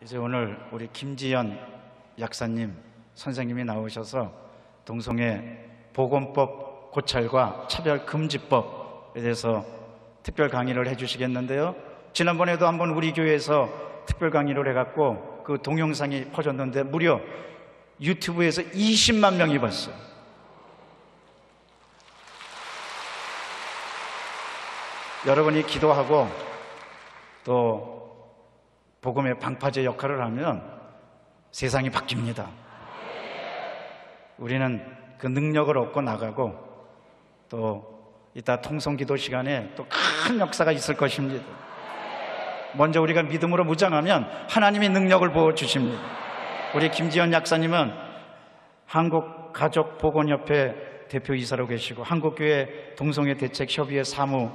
이제 오늘 우리 김지연 약사님 선생님이 나오셔서 동성애 보건법 고찰과 차별금지법에 대해서 특별 강의를 해주시겠는데요. 지난번에도 한번 우리 교회에서 특별 강의를 해갖고 그 동영상이 퍼졌는데 무려 유튜브에서 20만 명이 봤어요. 여러분이 기도하고 또 복음의 방파제 역할을 하면 세상이 바뀝니다. 우리는 그 능력을 얻고 나가고 또 이따 통성기도 시간에 또 큰 역사가 있을 것입니다. 먼저 우리가 믿음으로 무장하면 하나님이 능력을 부어주십니다. 우리 김지연 약사님은 한국가족보건협회 대표이사로 계시고 한국교회 동성애 대책협의회 사무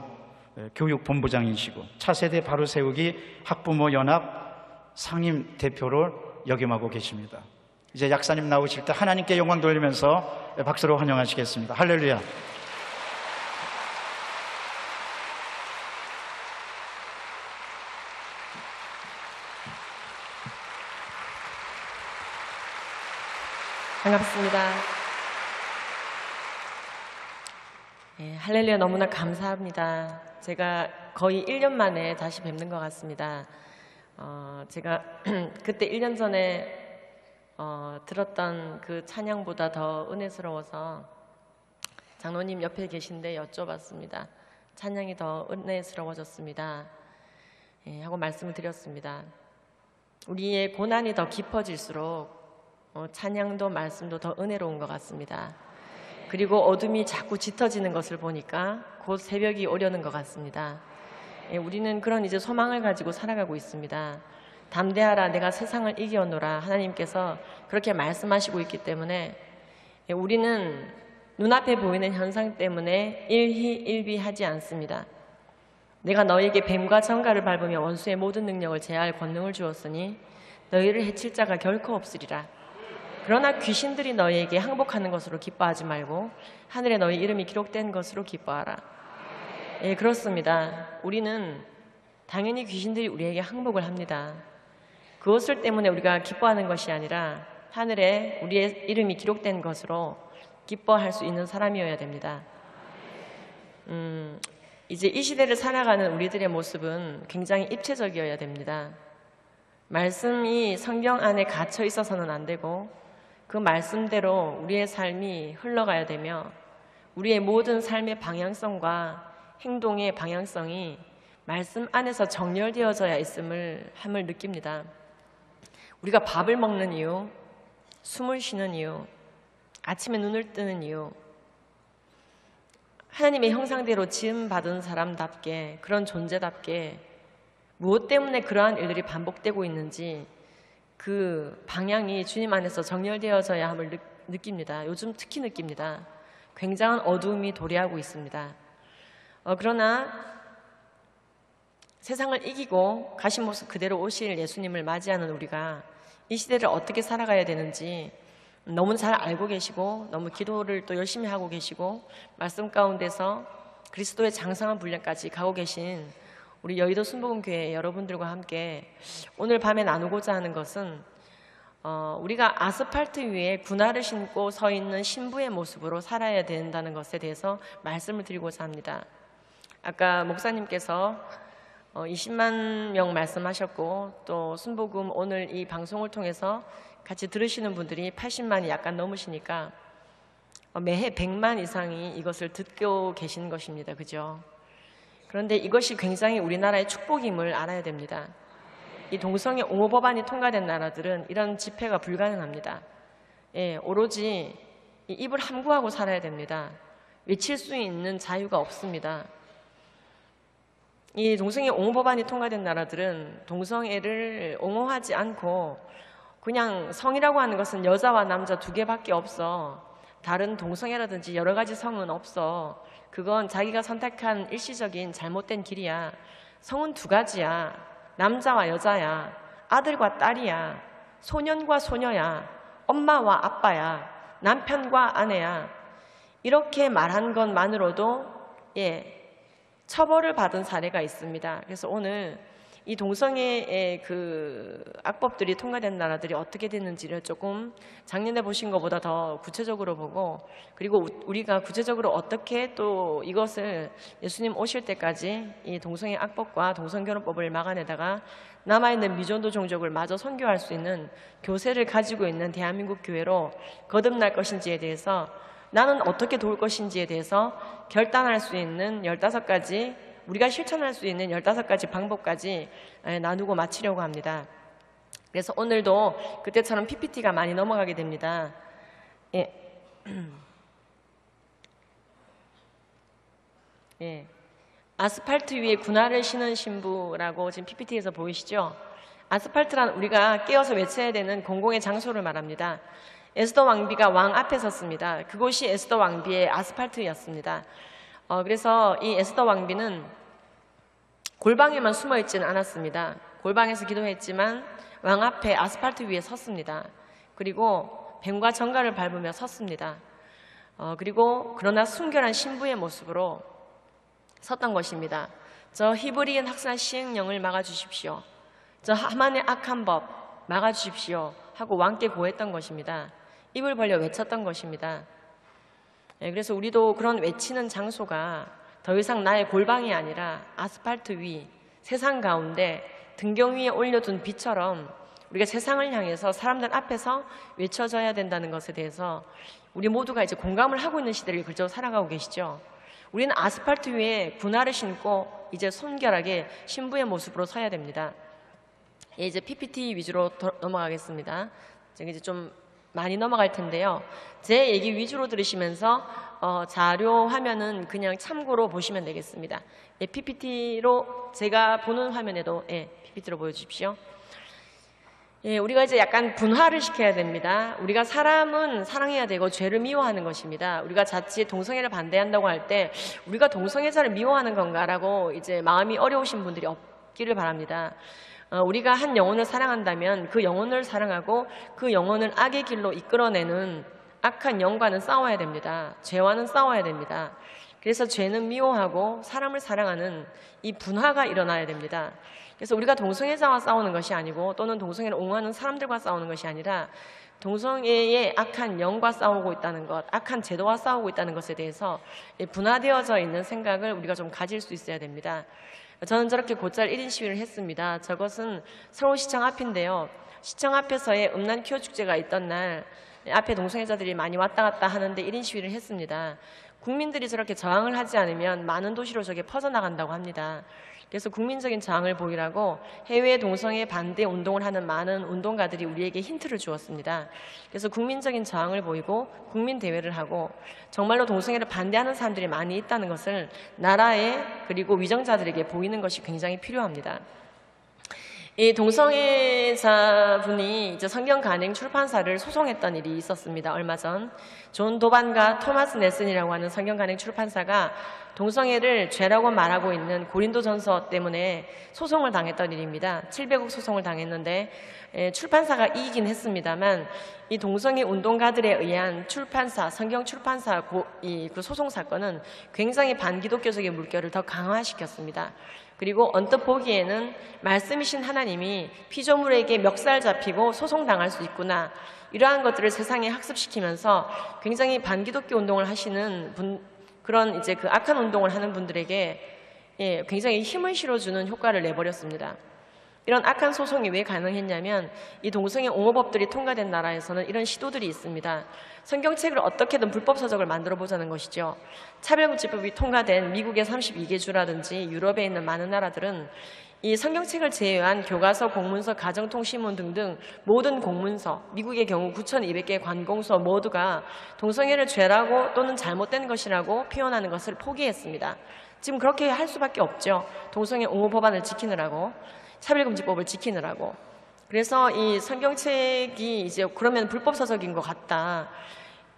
교육본부장이시고 차세대 바로세우기 학부모연합 상임 대표를 역임하고 계십니다. 이제 약사님 나오실 때 하나님께 영광 돌리면서 박수로 환영하시겠습니다. 할렐루야. 반갑습니다. 할렐루야, 너무나 감사합니다. 제가 거의 1년 만에 다시 뵙는 것 같습니다. 제가 그때 1년 전에 들었던 그 찬양보다 더 은혜스러워서 장로님 옆에 계신데 여쭤봤습니다. 찬양이 더 은혜스러워졌습니다. 하고 말씀을 드렸습니다. 우리의 고난이 더 깊어질수록 찬양도 말씀도 더 은혜로운 것 같습니다. 그리고 어둠이 자꾸 짙어지는 것을 보니까 곧 새벽이 오려는 것 같습니다. 우리는 그런 이제 소망을 가지고 살아가고 있습니다. 담대하라, 내가 세상을 이겨노라. 하나님께서 그렇게 말씀하시고 있기 때문에 우리는 눈앞에 보이는 현상 때문에 일희일비하지 않습니다. 내가 너에게 뱀과 정갈을 밟으며 원수의 모든 능력을 제할 권능을 주었으니 너희를 해칠 자가 결코 없으리라. 그러나 귀신들이 너희에게 항복하는 것으로 기뻐하지 말고 하늘에 너희 이름이 기록된 것으로 기뻐하라. 예, 그렇습니다. 우리는 당연히 귀신들이 우리에게 항복을 합니다. 그것을 때문에 우리가 기뻐하는 것이 아니라 하늘에 우리의 이름이 기록된 것으로 기뻐할 수 있는 사람이어야 됩니다. 이제 이 시대를 살아가는 우리들의 모습은 굉장히 입체적이어야 됩니다. 말씀이 성경 안에 갇혀 있어서는 안 되고 그 말씀대로 우리의 삶이 흘러가야 되며 우리의 모든 삶의 방향성과 행동의 방향성이 말씀 안에서 정렬되어져야 함을 느낍니다. 우리가 밥을 먹는 이유, 숨을 쉬는 이유, 아침에 눈을 뜨는 이유, 하나님의 형상대로 지음받은 사람답게, 그런 존재답게 무엇 때문에 그러한 일들이 반복되고 있는지 그 방향이 주님 안에서 정렬되어져야 함을 느낍니다. 요즘 특히 느낍니다. 굉장한 어두움이 도래하고 있습니다. 그러나 세상을 이기고 가신 모습 그대로 오실 예수님을 맞이하는 우리가 이 시대를 어떻게 살아가야 되는지 너무 잘 알고 계시고 너무 기도를 또 열심히 하고 계시고 말씀 가운데서 그리스도의 장성한 분량까지 가고 계신 우리 여의도 순복음교회 여러분들과 함께 오늘 밤에 나누고자 하는 것은 우리가 아스팔트 위에 군화를 신고 서 있는 신부의 모습으로 살아야 된다는 것에 대해서 말씀을 드리고자 합니다. 아까 목사님께서 20만 명 말씀하셨고 또 순복음 오늘 이 방송을 통해서 같이 들으시는 분들이 80만이 약간 넘으시니까 매해 100만 이상이 이것을 듣고 계신 것입니다. 그죠? 그런데 이것이 굉장히 우리나라의 축복임을 알아야 됩니다. 이 동성애 옹호 법안이 통과된 나라들은 이런 집회가 불가능합니다. 예, 오로지 이 입을 함구하고 살아야 됩니다. 외칠 수 있는 자유가 없습니다. 이 동성애 옹호 법안이 통과된 나라들은 동성애를 옹호하지 않고 그냥 성이라고 하는 것은 여자와 남자 두 개밖에 없어. 다른 동성애라든지 여러 가지 성은 없어. 그건 자기가 선택한 일시적인 잘못된 길이야. 성은 두 가지야. 남자와 여자야. 아들과 딸이야. 소년과 소녀야. 엄마와 아빠야. 남편과 아내야. 이렇게 말한 것만으로도 처벌을 받은 사례가 있습니다. 그래서 오늘 이 동성애의 그 악법들이 통과된 나라들이 어떻게 됐는지를 조금 작년에 보신 것보다 더 구체적으로 보고, 그리고 우리가 구체적으로 어떻게 또 이것을 예수님 오실 때까지 이 동성애 악법과 동성결혼법을 막아내다가 남아있는 미전도 종족을 마저 선교할 수 있는 교세를 가지고 있는 대한민국 교회로 거듭날 것인지에 대해서, 나는 어떻게 도울 것인지에 대해서 결단할 수 있는 15가지, 우리가 실천할 수 있는 15가지 방법까지 나누고 마치려고 합니다. 그래서 오늘도 그때처럼 PPT가 많이 넘어가게 됩니다. 예. 예. 아스팔트 위에 군화를 신은 신부라고 지금 PPT에서 보이시죠? 아스팔트란 우리가 깨어서 외쳐야 되는 공공의 장소를 말합니다. 에스더 왕비가 왕 앞에 섰습니다. 그곳이 에스더 왕비의 아스팔트였습니다. 그래서 이 에스더 왕비는 골방에만 숨어 있지는 않았습니다. 골방에서 기도했지만 왕 앞에 아스팔트 위에 섰습니다. 그리고 뱀과 정갈을 밟으며 섰습니다. 그리고 그러나 순결한 신부의 모습으로 섰던 것입니다. 저 히브리인 학살 시행령을 막아주십시오. 저 하만의 악한 법 막아주십시오 하고 왕께 고했던 것입니다. 입을 벌려 외쳤던 것입니다. 그래서 우리도 그런 외치는 장소가 더 이상 나의 골방이 아니라 아스팔트 위, 세상 가운데 등경 위에 올려둔 빛처럼 우리가 세상을 향해서 사람들 앞에서 외쳐져야 된다는 것에 대해서 우리 모두가 이제 공감을 하고 있는 시대를 그저 살아가고 계시죠. 우리는 아스팔트 위에 군화를 신고 이제 순결하게 신부의 모습으로 서야 됩니다. 이제 PPT 위주로 넘어가겠습니다. 이제 좀 많이 넘어갈 텐데요. 제 얘기 위주로 들으시면서 자료 화면은 그냥 참고로 보시면 되겠습니다. PPT로 제가 보는 화면에도 PPT로 보여주십시오. 우리가 이제 약간 분화를 시켜야 됩니다. 우리가 사람은 사랑해야 되고 죄를 미워하는 것입니다. 우리가 자칫 동성애를 반대한다고 할 때 우리가 동성애자를 미워하는 건가라고 이제 마음이 어려우신 분들이 없기를 바랍니다. 우리가 한 영혼을 사랑한다면 그 영혼을 사랑하고 그 영혼을 악의 길로 이끌어내는 악한 영과는 싸워야 됩니다. 죄와는 싸워야 됩니다. 그래서 죄는 미워하고 사람을 사랑하는 이 분화가 일어나야 됩니다. 그래서 우리가 동성애자와 싸우는 것이 아니고 또는 동성애를 옹호하는 사람들과 싸우는 것이 아니라 동성애의 악한 영과 싸우고 있다는 것, 악한 제도와 싸우고 있다는 것에 대해서 분화되어져 있는 생각을 우리가 좀 가질 수 있어야 됩니다. 저는 저렇게 곧잘 1인 시위를 했습니다. 저것은 서울시청 앞인데요. 시청 앞에서의 음란 퀴어 축제가 있던 날 앞에 동성애자들이 많이 왔다 갔다 하는데 1인 시위를 했습니다. 국민들이 저렇게 저항을 하지 않으면 많은 도시로 저게 퍼져나간다고 합니다. 그래서 국민적인 저항을 보이라고 해외 동성애 반대 운동을 하는 많은 운동가들이 우리에게 힌트를 주었습니다. 그래서 국민적인 저항을 보이고 국민대회를 하고 정말로 동성애를 반대하는 사람들이 많이 있다는 것을 나라에 그리고 위정자들에게 보이는 것이 굉장히 필요합니다. 이 동성애자분이 이제 성경 간행 출판사를 소송했던 일이 있었습니다. 얼마 전 존 도반과 토마스 넬슨이라고 하는 성경 간행 출판사가 동성애를 죄라고 말하고 있는 고린도전서 때문에 소송을 당했던 일입니다. 700억 소송을 당했는데 출판사가 이기긴 했습니다만 이 동성애 운동가들에 의한 출판사, 성경 출판사 그 소송 사건은 굉장히 반기독교적인 물결을 더 강화시켰습니다. 그리고 언뜻 보기에는 말씀이신 하나님이 피조물에게 멱살 잡히고 소송당할 수 있구나, 이러한 것들을 세상에 학습시키면서 굉장히 반기독교 운동을 하시는 그런 이제 그 악한 운동을 하는 분들에게 굉장히 힘을 실어주는 효과를 내버렸습니다. 이런 악한 소송이 왜 가능했냐면 이 동성애 옹호법들이 통과된 나라에서는 이런 시도들이 있습니다. 성경책을 어떻게든 불법 서적을 만들어 보자는 것이죠. 차별금지법이 통과된 미국의 32개 주라든지 유럽에 있는 많은 나라들은 이 성경책을 제외한 교과서, 공문서, 가정통신문 등등 모든 공문서, 미국의 경우 9,200개의 관공서 모두가 동성애를 죄라고 또는 잘못된 것이라고 표현하는 것을 포기했습니다. 지금 그렇게 할 수밖에 없죠. 동성애 옹호 법안을 지키느라고, 차별금지법을 지키느라고. 그래서 이 성경책이 이제 그러면 불법 서적인 것 같다.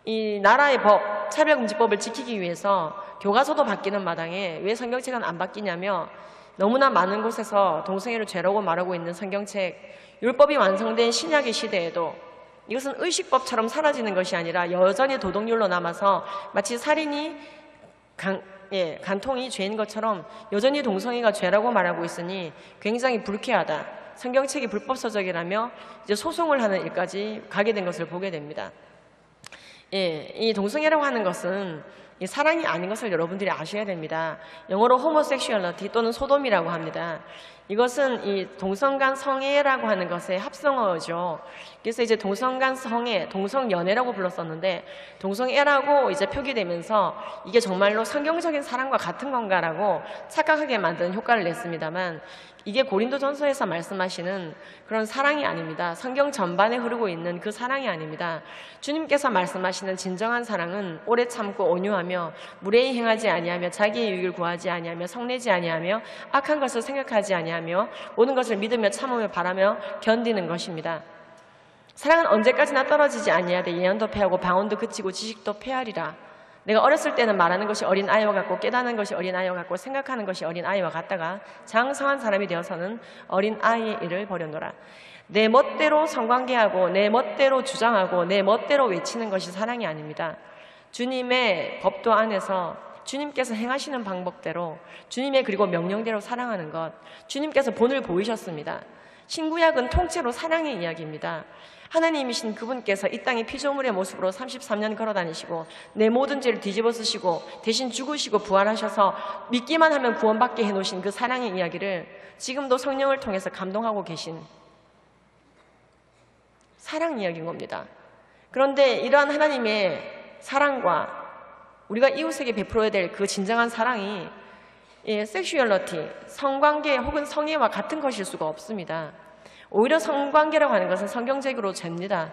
이 나라의 법, 차별금지법을 지키기 위해서 교과서도 바뀌는 마당에 왜 성경책은 안 바뀌냐며 너무나 많은 곳에서 동성애를 죄라고 말하고 있는 성경책, 율법이 완성된 신약의 시대에도 이것은 의식법처럼 사라지는 것이 아니라 여전히 도덕률로 남아서 마치 살인이 간통이 죄인 것처럼 여전히 동성애가 죄라고 말하고 있으니 굉장히 불쾌하다. 성경책이 불법서적이라며 이제 소송을 하는 일까지 가게 된 것을 보게 됩니다. 이 동성애라고 하는 것은 이 사랑이 아닌 것을 여러분들이 아셔야 됩니다. 영어로 호모섹슈얼리티 또는 소돔이라고 합니다. 이것은 이 동성 간 성애라고 하는 것의 합성어죠. 그래서 이제 동성 간 성애, 동성연애라고 불렀었는데 동성애라고 이제 표기되면서 이게 정말로 성경적인 사랑과 같은 건가라고 착각하게 만드는 효과를 냈습니다만 이게 고린도전서에서 말씀하시는 그런 사랑이 아닙니다. 성경 전반에 흐르고 있는 그 사랑이 아닙니다. 주님께서 말씀하시는 진정한 사랑은 오래 참고 온유하며 무례히 행하지 아니하며 자기의 유익을 구하지 아니하며 성내지 아니하며 악한 것을 생각하지 아니하며 모든 것을 믿으며 참으며 바라며 견디는 것입니다. 사랑은 언제까지나 떨어지지 아니하되 예언도 패하고 방언도 그치고 지식도 패하리라. 내가 어렸을 때는 말하는 것이 어린 아이와 같고 깨닫는 것이 어린 아이와 같고 생각하는 것이 어린 아이와 같다가 장성한 사람이 되어서는 어린 아이의 일을 버려노라. 내 멋대로 성관계하고 내 멋대로 주장하고 내 멋대로 외치는 것이 사랑이 아닙니다. 주님의 법도 안에서 주님께서 행하시는 방법대로 주님의 그리고 명령대로 사랑하는 것, 주님께서 본을 보이셨습니다. 신구약은 통째로 사랑의 이야기입니다. 하나님이신 그분께서 이 땅에 피조물의 모습으로 33년 걸어다니시고 내 모든 죄를 뒤집어 쓰시고 대신 죽으시고 부활하셔서 믿기만 하면 구원받게 해놓으신 그 사랑의 이야기를 지금도 성령을 통해서 감동하고 계신 사랑 이야기인 겁니다. 그런데 이러한 하나님의 사랑과 우리가 이웃에게 베풀어야 될 그 진정한 사랑이 섹슈얼리티, 성관계 혹은 성애와 같은 것일 수가 없습니다. 오히려 성관계라고 하는 것은 성경적으로 죄입니다.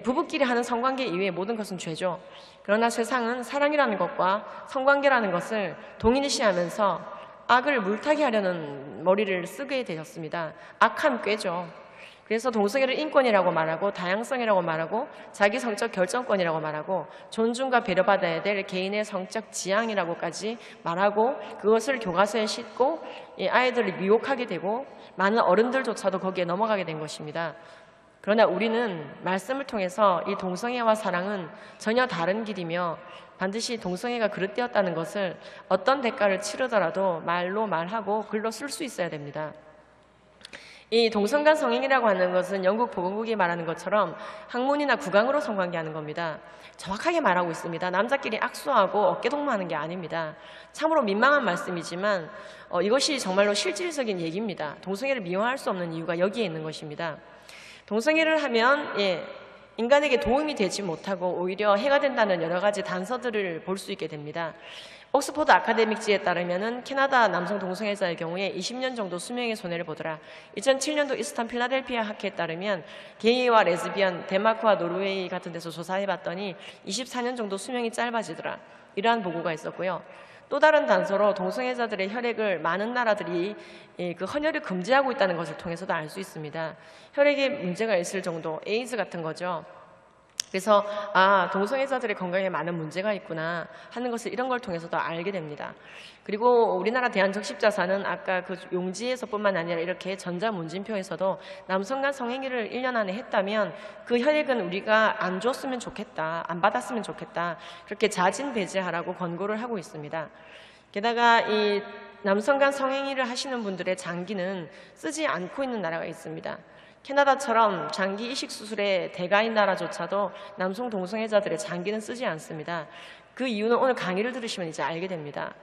부부끼리 하는 성관계 이외의 모든 것은 죄죠. 그러나 세상은 사랑이라는 것과 성관계라는 것을 동일시하면서 악을 물타기 하려는 머리를 쓰게 되었습니다. 악한 꾀죠. 그래서 동성애를 인권이라고 말하고 다양성이라고 말하고 자기 성적 결정권이라고 말하고 존중과 배려받아야 될 개인의 성적 지향이라고까지 말하고 그것을 교과서에 싣고 아이들을 미혹하게 되고 많은 어른들조차도 거기에 넘어가게 된 것입니다. 그러나 우리는 말씀을 통해서 이 동성애와 사랑은 전혀 다른 길이며 반드시 동성애가 그릇되었다는 것을 어떤 대가를 치르더라도 말로 말하고 글로 쓸 수 있어야 됩니다. 이 동성간 성행이라고 하는 것은 영국 보건국이 말하는 것처럼 학문이나 구강으로 성관계하는 겁니다. 정확하게 말하고 있습니다. 남자끼리 악수하고 어깨동무하는 게 아닙니다. 참으로 민망한 말씀이지만 이것이 정말로 실질적인 얘기입니다. 동성애를 미워할 수 없는 이유가 여기에 있는 것입니다. 동성애를 하면 인간에게 도움이 되지 못하고 오히려 해가 된다는 여러 가지 단서들을 볼 수 있게 됩니다. 옥스퍼드 아카데믹지에 따르면 캐나다 남성 동성애자의 경우에 20년 정도 수명의 손해를 보더라. 2007년도 이스턴 필라델피아 학회에 따르면 게이와 레즈비언, 덴마크와 노르웨이 같은 데서 조사해봤더니 24년 정도 수명이 짧아지더라. 이러한 보고가 있었고요. 또 다른 단서로 동성애자들의 혈액을 많은 나라들이 그 헌혈을 금지하고 있다는 것을 통해서도 알 수 있습니다. 혈액에 문제가 있을 정도, 에이즈 같은 거죠. 그래서 동성애자들의 건강에 많은 문제가 있구나 하는 것을 이런 걸 통해서도 알게 됩니다. 그리고 우리나라 대한적십자사는 아까 그 용지에서뿐만 아니라 이렇게 전자문진표에서도 남성 간 성행위를 1년 안에 했다면 그 혈액은 우리가 안 줬으면 좋겠다, 안 받았으면 좋겠다, 그렇게 자진배제하라고 권고를 하고 있습니다. 게다가 이 남성 간 성행위를 하시는 분들의 장기는 쓰지 않고 있는 나라가 있습니다. 캐나다처럼 장기 이식 수술의 대가인 나라조차도 남성 동성애자들의 장기는 쓰지 않습니다. 그 이유는 오늘 강의를 들으시면 이제 알게 됩니다.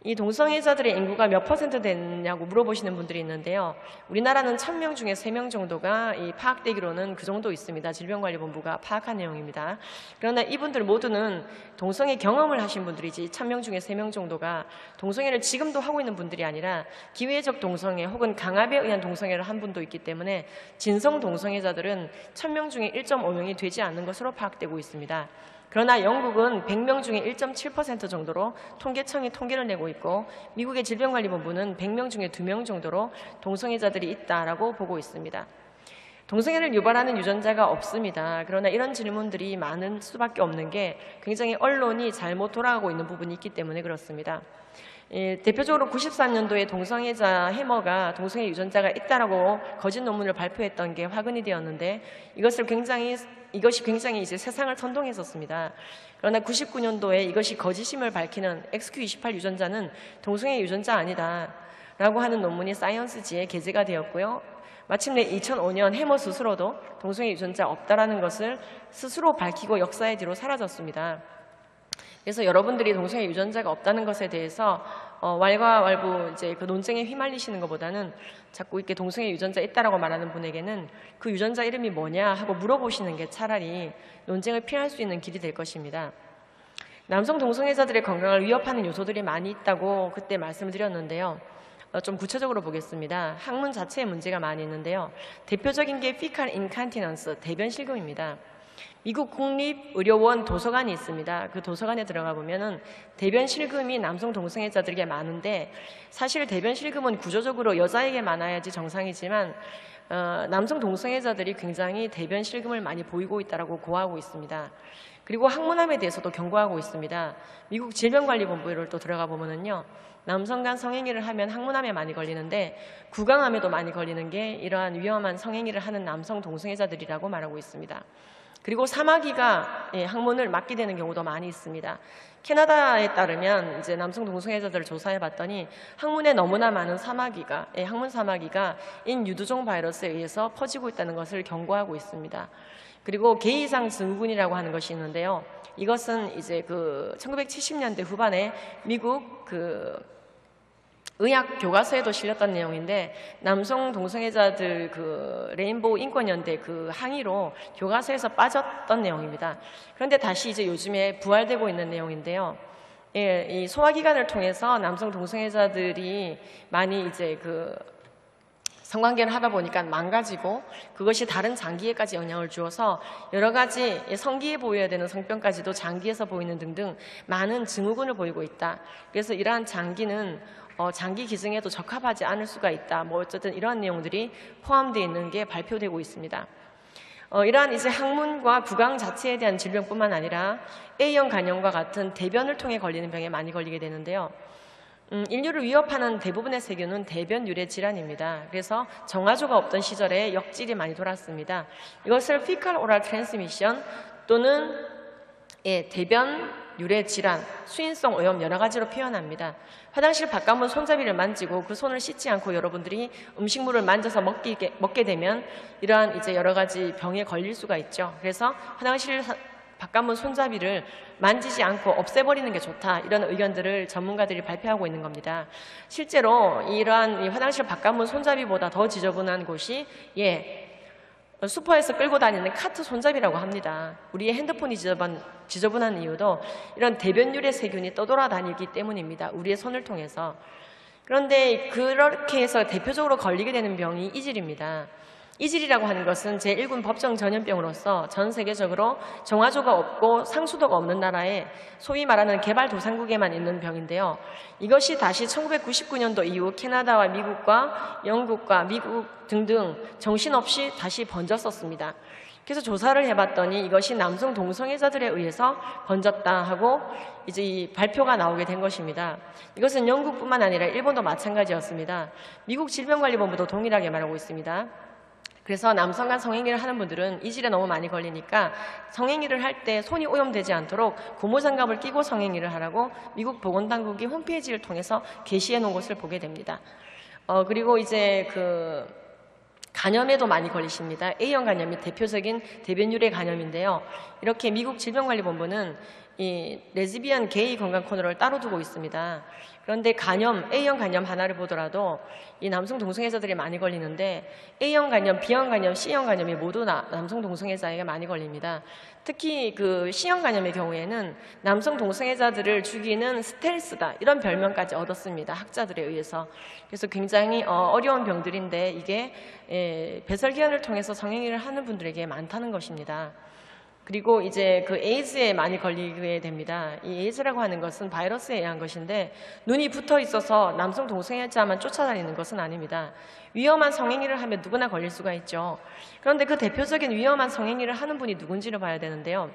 이 동성애자들의 인구가 몇 % 됐냐고 물어보시는 분들이 있는데요. 우리나라는 1000명 중에 3명 정도가 파악되기로는 그 정도 있습니다. 질병관리본부가 파악한 내용입니다. 그러나 이분들 모두는 동성애 경험을 하신 분들이지 1000명 중에 3명 정도가 동성애를 지금도 하고 있는 분들이 아니라 기회적 동성애 혹은 강압에 의한 동성애를 한 분도 있기 때문에 진성 동성애자들은 1000명 중에 1.5명이 되지 않는 것으로 파악되고 있습니다. 그러나 영국은 100명 중에 1.7% 정도로 통계청이 통계를 내고 있고 미국의 질병관리본부는 100명 중에 2명 정도로 동성애자들이 있다라고 보고 있습니다. 동성애를 유발하는 유전자가 없습니다. 그러나 이런 질문들이 많을 수밖에 없는 게 굉장히 언론이 잘못 돌아가고 있는 부분이 있기 때문에 그렇습니다. 대표적으로 93년도에 동성애자 해머가 동성애 유전자가 있다라고 거짓 논문을 발표했던 게 화근이 되었는데 이것이 굉장히 이제 세상을 선동했었습니다. 그러나 99년도에 이것이 거짓임을 밝히는 XQ28 유전자는 동성애 유전자 아니다라고 하는 논문이 사이언스지에 게재가 되었고요. 마침내 2005년 해머 스스로도 동성애 유전자 없다라는 것을 스스로 밝히고 역사의 뒤로 사라졌습니다. 그래서 여러분들이 동성애 유전자가 없다는 것에 대해서 왈가왈부 이제 그 논쟁에 휘말리시는 것보다는 자꾸 이렇게 동성애 유전자 있다라고 말하는 분에게는 그 유전자 이름이 뭐냐 하고 물어보시는 게 차라리 논쟁을 피할 수 있는 길이 될 것입니다. 남성 동성애자들의 건강을 위협하는 요소들이 많이 있다고 그때 말씀을 드렸는데요. 좀 구체적으로 보겠습니다. 학문 자체에 문제가 많이 있는데요. 대표적인 게 피칼 인칸티넌스, 대변 실금입니다. 미국 국립의료원 도서관이 있습니다. 그 도서관에 들어가 보면은 대변 실금이 남성 동성애자들에게 많은데 사실 대변 실금은 구조적으로 여자에게 많아야지 정상이지만 남성 동성애자들이 굉장히 대변 실금을 많이 보이고 있다라고 고하고 있습니다. 그리고 항문암에 대해서도 경고하고 있습니다. 미국 질병관리본부를 또 들어가 보면은요. 남성 간 성행위를 하면 항문암에 많이 걸리는데 구강암에도 많이 걸리는 게 이러한 위험한 성행위를 하는 남성 동성애자들이라고 말하고 있습니다. 그리고 사마귀가 항문을 맞게 되는 경우도 많이 있습니다. 캐나다에 따르면 이제 남성 동성애자들을 조사해 봤더니 항문에 너무나 많은 사마귀가 항문 사마귀가 인유두종 바이러스에 의해서 퍼지고 있다는 것을 경고하고 있습니다. 그리고 개이상 증후군이라고 하는 것이 있는데요. 이것은 이제 그 1970년대 후반에 미국 의학 교과서에도 실렸던 내용인데 남성 동성애자들 레인보우 인권연대 항의로 교과서에서 빠졌던 내용입니다. 그런데 다시 이제 요즘에 부활되고 있는 내용인데요. 이 소화기관을 통해서 남성 동성애자들이 많이 이제 성관계를 하다 보니까 망가지고 그것이 다른 장기에까지 영향을 주어서 여러 가지 성기에 보여야 되는 성병까지도 장기에서 보이는 등등 많은 증후군을 보이고 있다. 그래서 이러한 장기는 장기 기증에도 적합하지 않을 수가 있다. 어쨌든 이러한 내용들이 포함되어 있는 게 발표되고 있습니다. 이러한 이제 항문과 구강 자체에 대한 질병뿐만 아니라 A형 간염과 같은 대변을 통해 걸리는 병에 많이 걸리게 되는데요. 인류를 위협하는 대부분의 세균은 대변 유래 질환입니다. 그래서 정화조가 없던 시절에 역질이 많이 돌았습니다. 이것을 fecal oral transmission 또는 대변 유래 질환, 수인성 오염 여러 가지로 표현합니다. 화장실 바깥문 손잡이를 만지고 그 손을 씻지 않고 여러분들이 음식물을 만져서 먹게 되면 이러한 이제 여러 가지 병에 걸릴 수가 있죠. 그래서 화장실 바깥문 손잡이를 만지지 않고 없애버리는 게 좋다. 이런 의견들을 전문가들이 발표하고 있는 겁니다. 실제로 이러한 이 화장실 바깥문 손잡이보다 더 지저분한 곳이 슈퍼에서 끌고 다니는 카트 손잡이라고 합니다. 우리의 핸드폰이 지저분한 이유도 이런 대변 유래 세균이 떠돌아다니기 때문입니다. 우리의 손을 통해서. 그런데 그렇게 해서 대표적으로 걸리게 되는 병이 이질입니다. 이질이라고 하는 것은 제1군 법정 전염병으로서 전 세계적으로 정화조가 없고 상수도가 없는 나라에 소위 말하는 개발도상국에만 있는 병인데요. 이것이 다시 1999년도 이후 캐나다와 미국과 영국과 미국 등등 정신없이 다시 번졌었습니다. 그래서 조사를 해봤더니 이것이 남성 동성애자들에 의해서 번졌다 하고 이제 이 발표가 나오게 된 것입니다. 이것은 영국뿐만 아니라 일본도 마찬가지였습니다. 미국 질병관리본부도 동일하게 말하고 있습니다. 그래서 남성 간 성행위를 하는 분들은 이질에 너무 많이 걸리니까 성행위를 할 때 손이 오염되지 않도록 고무장갑을 끼고 성행위를 하라고 미국 보건당국이 홈페이지를 통해서 게시해 놓은 것을 보게 됩니다. 그리고 이제 간염에도 많이 걸리십니다. A형 간염이 대표적인 대변 유래 간염인데요. 이렇게 미국 질병관리본부는 이 레즈비언 게이 건강 코너를 따로 두고 있습니다. 그런데 간염, A형 간염 하나를 보더라도 이 남성 동성애자들이 많이 걸리는데 A형 간염, B형 간염, C형 간염이 모두 남성 동성애자에게 많이 걸립니다. 특히 C형 간염의 경우에는 남성 동성애자들을 죽이는 스텔스다 이런 별명까지 얻었습니다. 학자들에 의해서. 그래서 굉장히 어려운 병들인데 이게 배설기관을 통해서 성행위를 하는 분들에게 많다는 것입니다. 그리고 이제 에이즈에 많이 걸리게 됩니다. 이 에이즈라고 하는 것은 바이러스에 의한 것인데 눈이 붙어 있어서 남성 동성애자만 쫓아다니는 것은 아닙니다. 위험한 성행위를 하면 누구나 걸릴 수가 있죠. 그런데 그 대표적인 위험한 성행위를 하는 분이 누군지를 봐야 되는데요.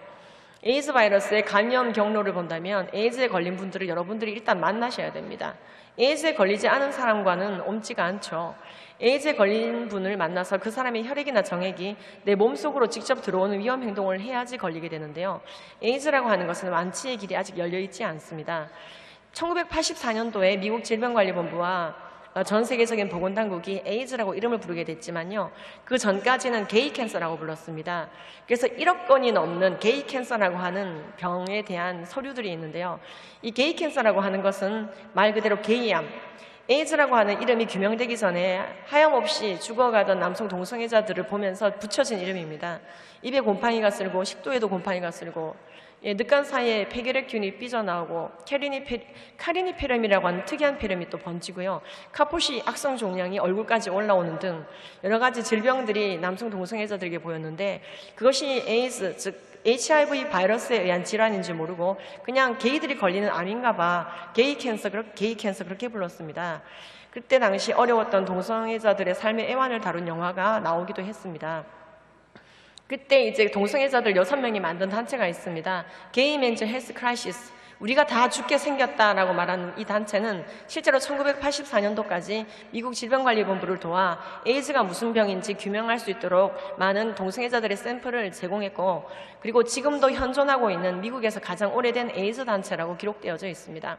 에이즈 바이러스의 감염 경로를 본다면 에이즈에 걸린 분들을 여러분들이 일단 만나셔야 됩니다. 에이즈에 걸리지 않은 사람과는 옮지가 않죠. 에이즈에 걸린 분을 만나서 그 사람의 혈액이나 정액이 내 몸속으로 직접 들어오는 위험 행동을 해야지 걸리게 되는데요. 에이즈라고 하는 것은 완치의 길이 아직 열려있지 않습니다. 1984년도에 미국 질병관리본부와 전 세계적인 보건당국이 에이즈라고 이름을 부르게 됐지만요. 그 전까지는 게이 캔서라고 불렀습니다. 그래서 1억 건이 넘는 게이 캔서라고 하는 병에 대한 서류들이 있는데요. 이 게이 캔서라고 하는 것은 말 그대로 게이암, 에이즈라고 하는 이름이 규명되기 전에 하염없이 죽어가던 남성 동성애자들을 보면서 붙여진 이름입니다. 입에 곰팡이가 쓸고 식도에도 곰팡이가 쓸고 늑간 사이에 폐결핵균이 삐져나오고 카리니페렴이라고 하는 특이한 폐렴이 또 번지고요. 카포시 악성 종양이 얼굴까지 올라오는 등 여러 가지 질병들이 남성 동성애자들에게 보였는데 그것이 에이즈, 즉 HIV 바이러스에 의한 질환인지 모르고 그냥 게이들이 걸리는 암인가 봐. 게이 캔서 그렇게 불렀습니다. 그때 당시 어려웠던 동성애자들의 삶의 애환을 다룬 영화가 나오기도 했습니다. 그때 이제 동성애자들 6명이 만든 단체가 있습니다. 게이 멘tal 헬스 크라이시스. 우리가 다 죽게 생겼다라고 말하는 이 단체는 실제로 1984년도까지 미국 질병관리본부를 도와 에이즈가 무슨 병인지 규명할 수 있도록 많은 동성애자들의 샘플을 제공했고 그리고 지금도 현존하고 있는 미국에서 가장 오래된 에이즈 단체라고 기록되어져 있습니다.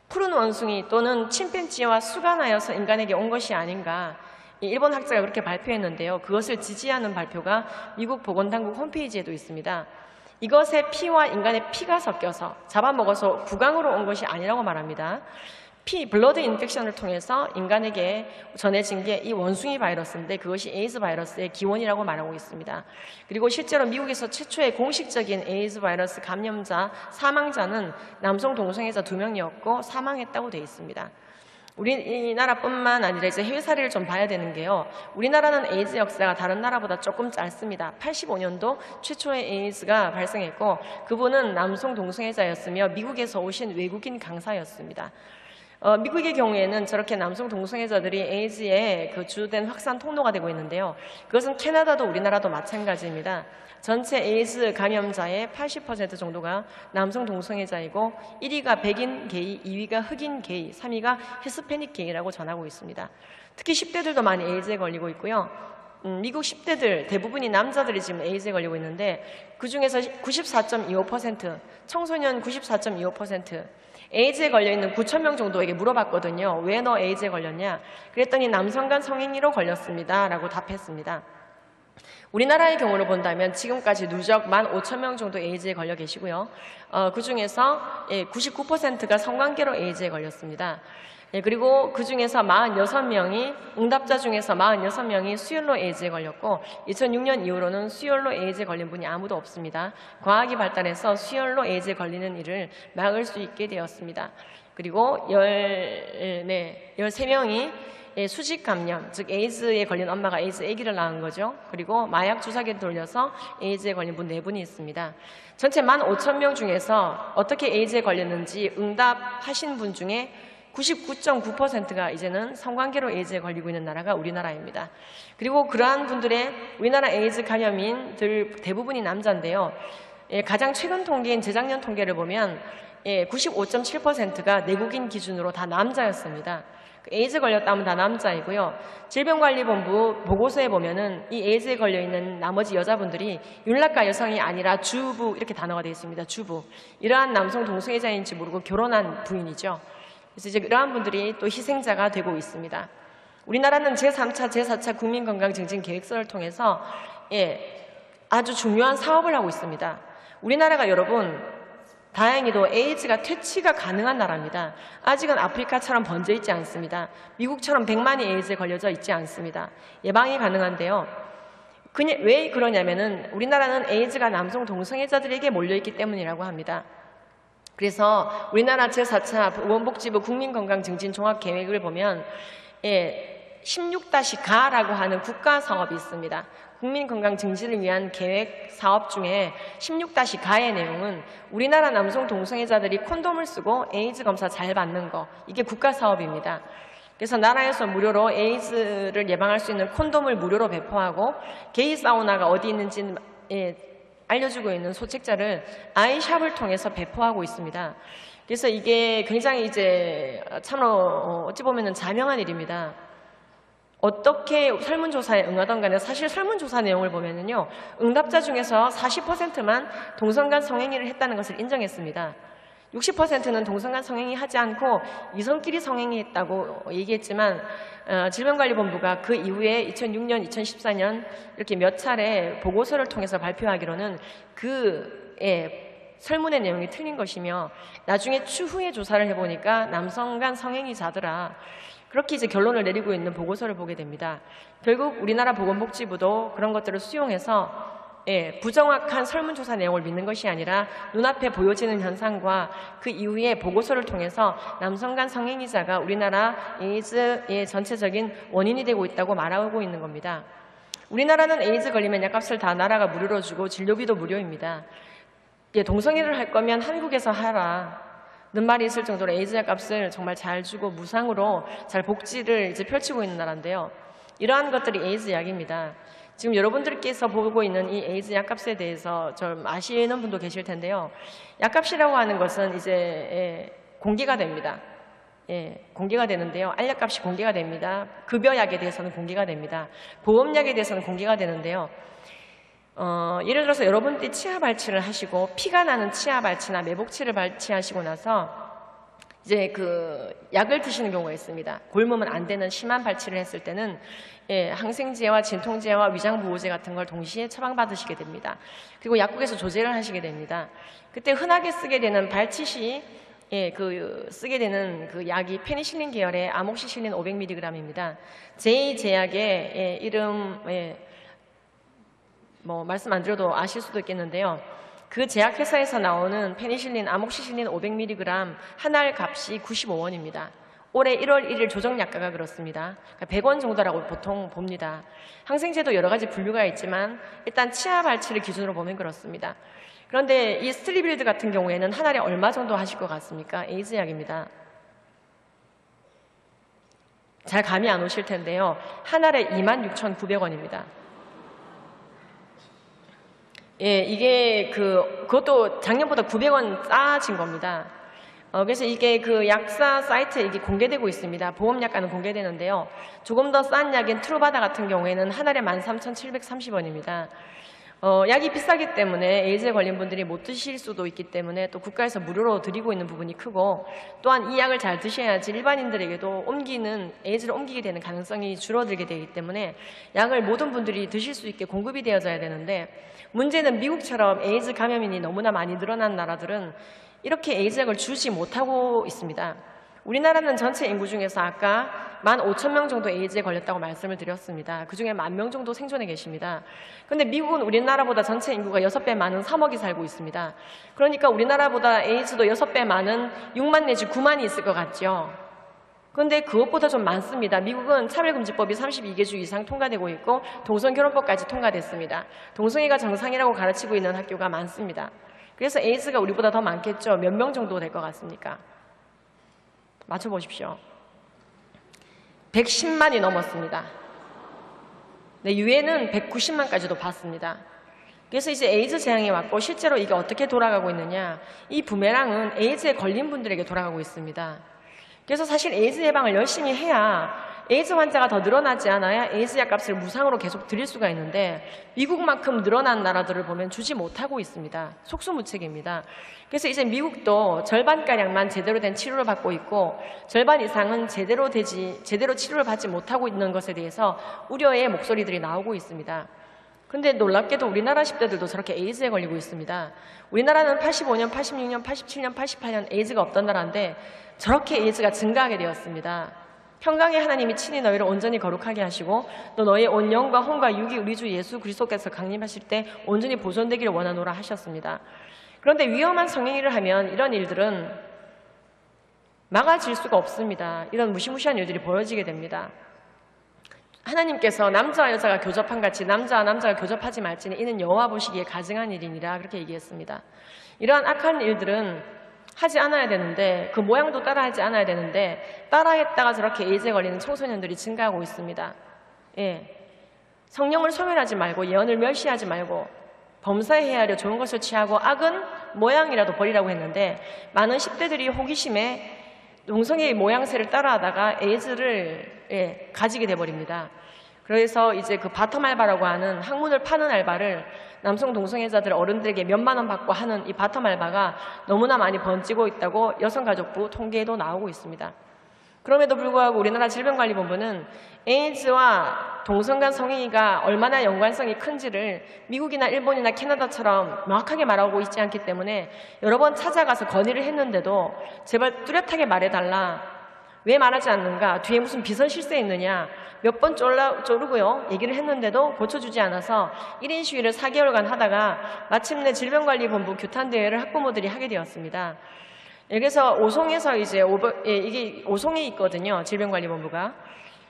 푸른 원숭이 또는 침팬지와 수간하여서 인간에게 온 것이 아닌가 일본 학자가 그렇게 발표했는데요. 그것을 지지하는 발표가 미국 보건당국 홈페이지에도 있습니다. 이것에 피와 인간의 피가 섞여서 잡아먹어서 구강으로 온 것이 아니라고 말합니다. 블러드 인펙션을 통해서 인간에게 전해진 게 이 원숭이 바이러스인데 그것이 에이즈 바이러스의 기원이라고 말하고 있습니다. 그리고 실제로 미국에서 최초의 공식적인 에이즈 바이러스 감염자, 사망자는 남성 동성애자 2명이었고 사망했다고 되어 있습니다. 우리나라뿐만 아니라 이제 해외 사례를 좀 봐야 되는 게요. 우리나라는 에이즈 역사가 다른 나라보다 조금 짧습니다. 85년도 최초의 에이즈가 발생했고 그분은 남성 동성애자였으며 미국에서 오신 외국인 강사였습니다. 미국의 경우에는 저렇게 남성 동성애자들이 에이즈의 그 주된 확산 통로가 되고 있는데요. 그것은 캐나다도 우리나라도 마찬가지입니다. 전체 에이즈 감염자의 80% 정도가 남성 동성애자이고 1위가 백인 게이, 2위가 흑인 게이, 3위가 히스패닉 게이라고 전하고 있습니다. 특히 10대들도 많이 에이즈에 걸리고 있고요. 미국 10대들 대부분이 남자들이 지금 에이즈에 걸리고 있는데 그중에서 94.25%, 청소년 94.25%, 에이즈에 걸려있는 9,000명 정도에게 물어봤거든요. 왜 너 에이즈에 걸렸냐? 그랬더니 남성간 성행위로 걸렸습니다. 라고 답했습니다. 우리나라의 경우를 본다면 지금까지 누적 15,000명 정도 에이즈에 걸려 계시고요. 그중에서 99%가 성관계로 에이즈에 걸렸습니다. 그리고 그중에서 46명이 응답자 중에서 46명이 수혈로 에이즈에 걸렸고 2006년 이후로는 수혈로 에이즈에 걸린 분이 아무도 없습니다. 과학이 발달해서 수혈로 에이즈에 걸리는 일을 막을 수 있게 되었습니다. 그리고 13명이 수직 감염, 즉 에이즈에 걸린 엄마가 에이즈 아기를 낳은 거죠. 그리고 마약 주사기를 돌려서 에이즈에 걸린 분 4분이 있습니다. 전체 15,000명 중에서 어떻게 에이즈에 걸렸는지 응답하신 분 중에 99.9%가 이제는 성관계로 에이즈에 걸리고 있는 나라가 우리나라입니다. 그리고 그러한 분들의 우리나라 에이즈 감염인들 대부분이 남자인데요. 가장 최근 통계인 재작년 통계를 보면 95.7%가 내국인 기준으로 다 남자였습니다. 에이즈 걸렸다면 다 남자이고요. 질병관리본부 보고서에 보면은 이 에이즈에 걸려있는 나머지 여자분들이 윤락가 여성이 아니라 주부 이렇게 단어가 되어 있습니다. 주부. 이러한 남성 동성애자인지 모르고 결혼한 부인이죠. 그래서 이제 이러한 분들이 또 희생자가 되고 있습니다. 우리나라는 제3차, 제4차 국민건강증진계획서를 통해서 아주 중요한 사업을 하고 있습니다. 우리나라가 여러분 다행히도 에이즈가 퇴치가 가능한 나라입니다. 아직은 아프리카처럼 번져 있지 않습니다. 미국처럼 100만이 에이즈에 걸려져 있지 않습니다. 예방이 가능한데요. 왜 그러냐면은 우리나라는 에이즈가 남성 동성애자들에게 몰려있기 때문이라고 합니다. 그래서 우리나라 제4차 보건복지부 국민건강증진종합계획을 보면 16-가라고 하는 국가사업이 있습니다. 국민건강증진을 위한 계획 사업 중에 16-가의 내용은 우리나라 남성 동성애자들이 콘돔을 쓰고 에이즈 검사 잘 받는 거, 이게 국가사업입니다. 그래서 나라에서 무료로 에이즈를 예방할 수 있는 콘돔을 무료로 배포하고 게이 사우나가 어디 있는지는 알려주고 있는 소책자를 아이샵을 통해서 배포하고 있습니다. 그래서 이게 굉장히 이제 참으로 어찌 보면은 자명한 일입니다. 어떻게 설문조사에 응하던 간에 사실 설문조사 내용을 보면은요, 응답자 중에서 40%만 동성간 성행위를 했다는 것을 인정했습니다. 60%는 동성간 성행위 하지 않고 이성끼리 성행위 했다고 얘기했지만 질병관리본부가 그 이후에 2006년, 2014년 이렇게 몇 차례 보고서를 통해서 발표하기로는 설문의 내용이 틀린 것이며 나중에 추후에 조사를 해보니까 남성간 성행위자더라. 그렇게 이제 결론을 내리고 있는 보고서를 보게 됩니다. 결국 우리나라 보건복지부도 그런 것들을 수용해서 부정확한 설문조사 내용을 믿는 것이 아니라 눈앞에 보여지는 현상과 그 이후에 보고서를 통해서 남성간 성행위자가 우리나라 에이즈의 전체적인 원인이 되고 있다고 말하고 있는 겁니다. 우리나라는 에이즈 걸리면 약값을 다 나라가 무료로 주고 진료비도 무료입니다. 동성애를 할 거면 한국에서 하라. 는 말이 있을 정도로 에이즈 약값을 정말 잘 주고 무상으로 잘 복지를 이제 펼치고 있는 나라인데요. 이러한 것들이 에이즈 약입니다. 지금 여러분들께서 보고 있는 이 에이즈 약값에 대해서 좀 아시는 분도 계실 텐데요. 약값이라고 하는 것은 이제 공개가 됩니다. 공개가 되는데요. 알약값이 공개가 됩니다. 급여약에 대해서는 공개가 됩니다. 보험약에 대해서는 공개가 되는데요. 예를 들어서 여러분들이 치아 발치를 하시고 피가 나는 치아 발치나 매복치를 발치하시고 나서 이제 그 약을 드시는 경우가 있습니다. 골무면 안 되는 심한 발치를 했을 때는 항생제와 진통제와 위장보호제 같은 걸 동시에 처방받으시게 됩니다. 그리고 약국에서 조제를 하시게 됩니다. 그때 흔하게 쓰게 되는 발치 시 쓰게 되는 그 약이 페니실린 계열의 아목시실린 500mg입니다. 제2제약의 이름 말씀 안 드려도 아실 수도 있겠는데요. 그 제약회사에서 나오는 페니실린, 아목시실린 500mg 한 알 값이 95원입니다. 올해 1월 1일 조정약가가 그렇습니다. 그러니까 100원 정도라고 보통 봅니다. 항생제도 여러 가지 분류가 있지만 일단 치아 발치를 기준으로 보면 그렇습니다. 그런데 이 스트리빌드 같은 경우에는 한 알에 얼마 정도 하실 것 같습니까? 에이즈 약입니다. 잘 감이 안 오실 텐데요. 한 알에 26,900원입니다. 이게 그것도 작년보다 900원 싸진 겁니다. 그래서 이게 그 약사 사이트에 이게 공개되고 있습니다. 보험약가는 공개되는데요. 조금 더 싼 약인 트루바다 같은 경우에는 한 알에 13,730원입니다. 약이 비싸기 때문에 에이즈에 걸린 분들이 못 드실 수도 있기 때문에 또 국가에서 무료로 드리고 있는 부분이 크고, 또한 이 약을 잘 드셔야지 일반인들에게도 에이즈를 옮기게 되는 가능성이 줄어들게 되기 때문에 약을 모든 분들이 드실 수 있게 공급이 되어져야 되는데, 문제는 미국처럼 에이즈 감염인이 너무나 많이 늘어난 나라들은 이렇게 에이즈 약을 주지 못하고 있습니다. 우리나라는 전체 인구 중에서 아까 15,000명 정도 에이즈에 걸렸다고 말씀을 드렸습니다. 그중에 10,000명 정도 생존해 계십니다. 그런데 미국은 우리나라보다 전체 인구가 6배 많은 3억이 살고 있습니다. 그러니까 우리나라보다 에이즈도 6배 많은 6만 내지 9만이 있을 것 같죠. 그런데 그것보다 좀 많습니다. 미국은 차별금지법이 32개 주 이상 통과되고 있고 동성결혼법까지 통과됐습니다. 동성애가 정상이라고 가르치고 있는 학교가 많습니다. 그래서 에이즈가 우리보다 더 많겠죠. 몇 명 정도 될 것 같습니까? 맞춰보십시오. 110만이 넘었습니다. 유엔은 190만까지도 봤습니다. 그래서 이제 에이즈 재앙이 왔고 실제로 이게 어떻게 돌아가고 있느냐, 이 부메랑은 에이즈에 걸린 분들에게 돌아가고 있습니다. 그래서 사실 에이즈 예방을 열심히 해야 에이즈 환자가 더 늘어나지 않아야 에이즈 약값을 무상으로 계속 드릴 수가 있는데, 미국만큼 늘어난 나라들을 보면 주지 못하고 있습니다. 속수무책입니다. 그래서 이제 미국도 절반가량만 제대로 된 치료를 받고 있고 절반 이상은 제대로 치료를 받지 못하고 있는 것에 대해서 우려의 목소리들이 나오고 있습니다. 그런데 놀랍게도 우리나라 10대들도 저렇게 에이즈에 걸리고 있습니다. 우리나라는 85년, 86년, 87년, 88년 에이즈가 없던 나라인데 저렇게 에이즈가 증가하게 되었습니다. 평강의 하나님이 친히 너희를 온전히 거룩하게 하시고 또 너희 온 영과 혼과 육이 우리 주 예수 그리스도께서 강림하실 때 온전히 보존되기를 원하노라 하셨습니다. 그런데 위험한 성행위를 하면 이런 일들은 막아질 수가 없습니다. 이런 무시무시한 일들이 벌어지게 됩니다. 하나님께서 남자와 여자가 교접한 같이 남자와 남자가 교접하지 말지니 이는 여호와 보시기에 가증한 일이니라, 그렇게 얘기했습니다. 이러한 악한 일들은 하지 않아야 되는데, 그 모양도 따라하지 않아야 되는데 따라했다가 저렇게 에이즈에 걸리는 청소년들이 증가하고 있습니다. 성령을 소멸하지 말고 예언을 멸시하지 말고 범사에 헤아려 좋은 것을 취하고 악은 모양이라도 버리라고 했는데 많은 10대들이 호기심에 동성애의 모양새를 따라하다가 에이즈를 가지게 돼버립니다. 그래서 이제 그 바텀 알바라고 하는 학문을 파는 알바를 남성 동성애자들 어른들에게 몇만 원 받고 하는 이 바텀 알바가 너무나 많이 번지고 있다고 여성가족부 통계에도 나오고 있습니다. 그럼에도 불구하고 우리나라 질병관리본부는 에이즈와 동성 간 성행위가 얼마나 연관성이 큰지를 미국이나 일본이나 캐나다처럼 명확하게 말하고 있지 않기 때문에 여러 번 찾아가서 건의를 했는데도 제발 뚜렷하게 말해달라. 왜 말하지 않는가? 뒤에 무슨 비선 실세 있느냐? 몇 번 쪼르고요. 얘기를 했는데도 고쳐주지 않아서 1인 시위를 4개월간 하다가 마침내 질병관리본부 규탄대회를 학부모들이 하게 되었습니다. 그래서 오송에서 이제 이게 오송에 있거든요. 질병관리본부가.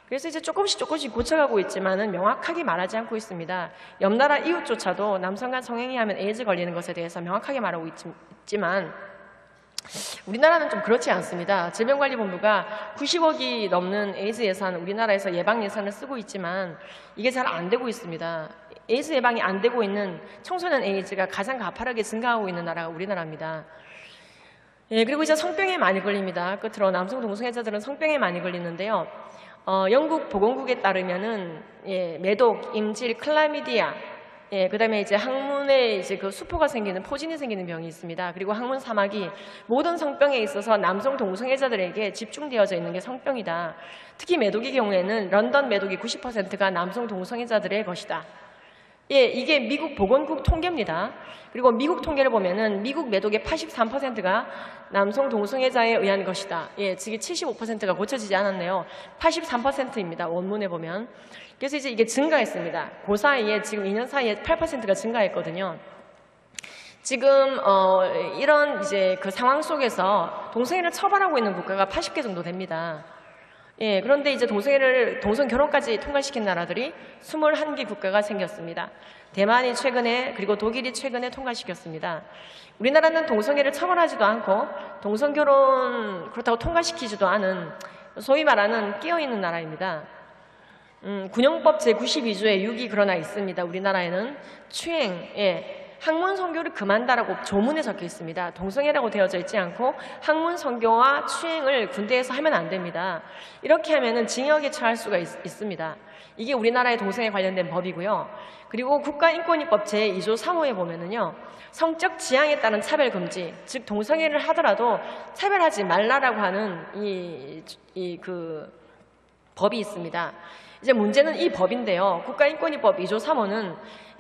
그래서 이제 조금씩 고쳐가고 있지만은 명확하게 말하지 않고 있습니다. 옆 나라 이웃조차도 남성 간 성행위하면 에이즈 걸리는 것에 대해서 명확하게 말하고 있지만 우리나라는 좀 그렇지 않습니다. 질병관리본부가 90억이 넘는 에이즈 예산, 우리나라에서 예방 예산을 쓰고 있지만 이게 잘 안 되고 있습니다. 에이즈 예방이 안 되고 있는 청소년 에이즈가 가장 가파르게 증가하고 있는 나라가 우리나라입니다. 그리고 이제 성병에 많이 걸립니다. 끝으로 남성 동성애자들은 성병에 많이 걸리는데요. 영국 보건국에 따르면은 매독, 임질, 클라미디아, 그다음에 이제 항문에 이제 그 수포가 생기는 포진이 생기는 병이 있습니다. 그리고 항문 사막이 모든 성병에 있어서 남성 동성애자들에게 집중되어져 있는 게 성병이다. 특히 매독의 경우에는 런던 매독이 90%가 남성 동성애자들의 것이다. 이게 미국 보건국 통계입니다. 그리고 미국 통계를 보면은 미국 매독의 83%가 남성 동성애자에 의한 것이다. 지금 75%가 고쳐지지 않았네요. 83%입니다. 원문에 보면. 그래서 이제 이게 증가했습니다. 그 사이에 지금 2년 사이에 8%가 증가했거든요. 지금 이런 이제 그 상황 속에서 동성애를 처벌하고 있는 국가가 80개 정도 됩니다. 그런데 이제 동성 결혼까지 통과시킨 나라들이 21개 국가가 생겼습니다. 대만이 최근에, 그리고 독일이 최근에 통과시켰습니다. 우리나라는 동성애를 처벌하지도 않고 동성 결혼 그렇다고 통과시키지도 않은 소위 말하는 끼어있는 나라입니다. 군용법 제92조에 6이 그러나 있습니다. 우리나라에는 추행, 학문 선교를 금한다라고 조문에 적혀 있습니다. 동성애라고 되어져 있지 않고 학문 선교와 추행을 군대에서 하면 안 됩니다. 이렇게 하면은 징역에 처할 수가 있습니다. 이게 우리나라의 동성애 관련된 법이고요. 그리고 국가인권위법 제2조 3호에 보면은요, 성적 지향에 따른 차별 금지, 즉 동성애를 하더라도 차별하지 말라라고 하는 그 법이 있습니다. 이제 문제는 이 법인데요. 국가인권위법 2조 3호는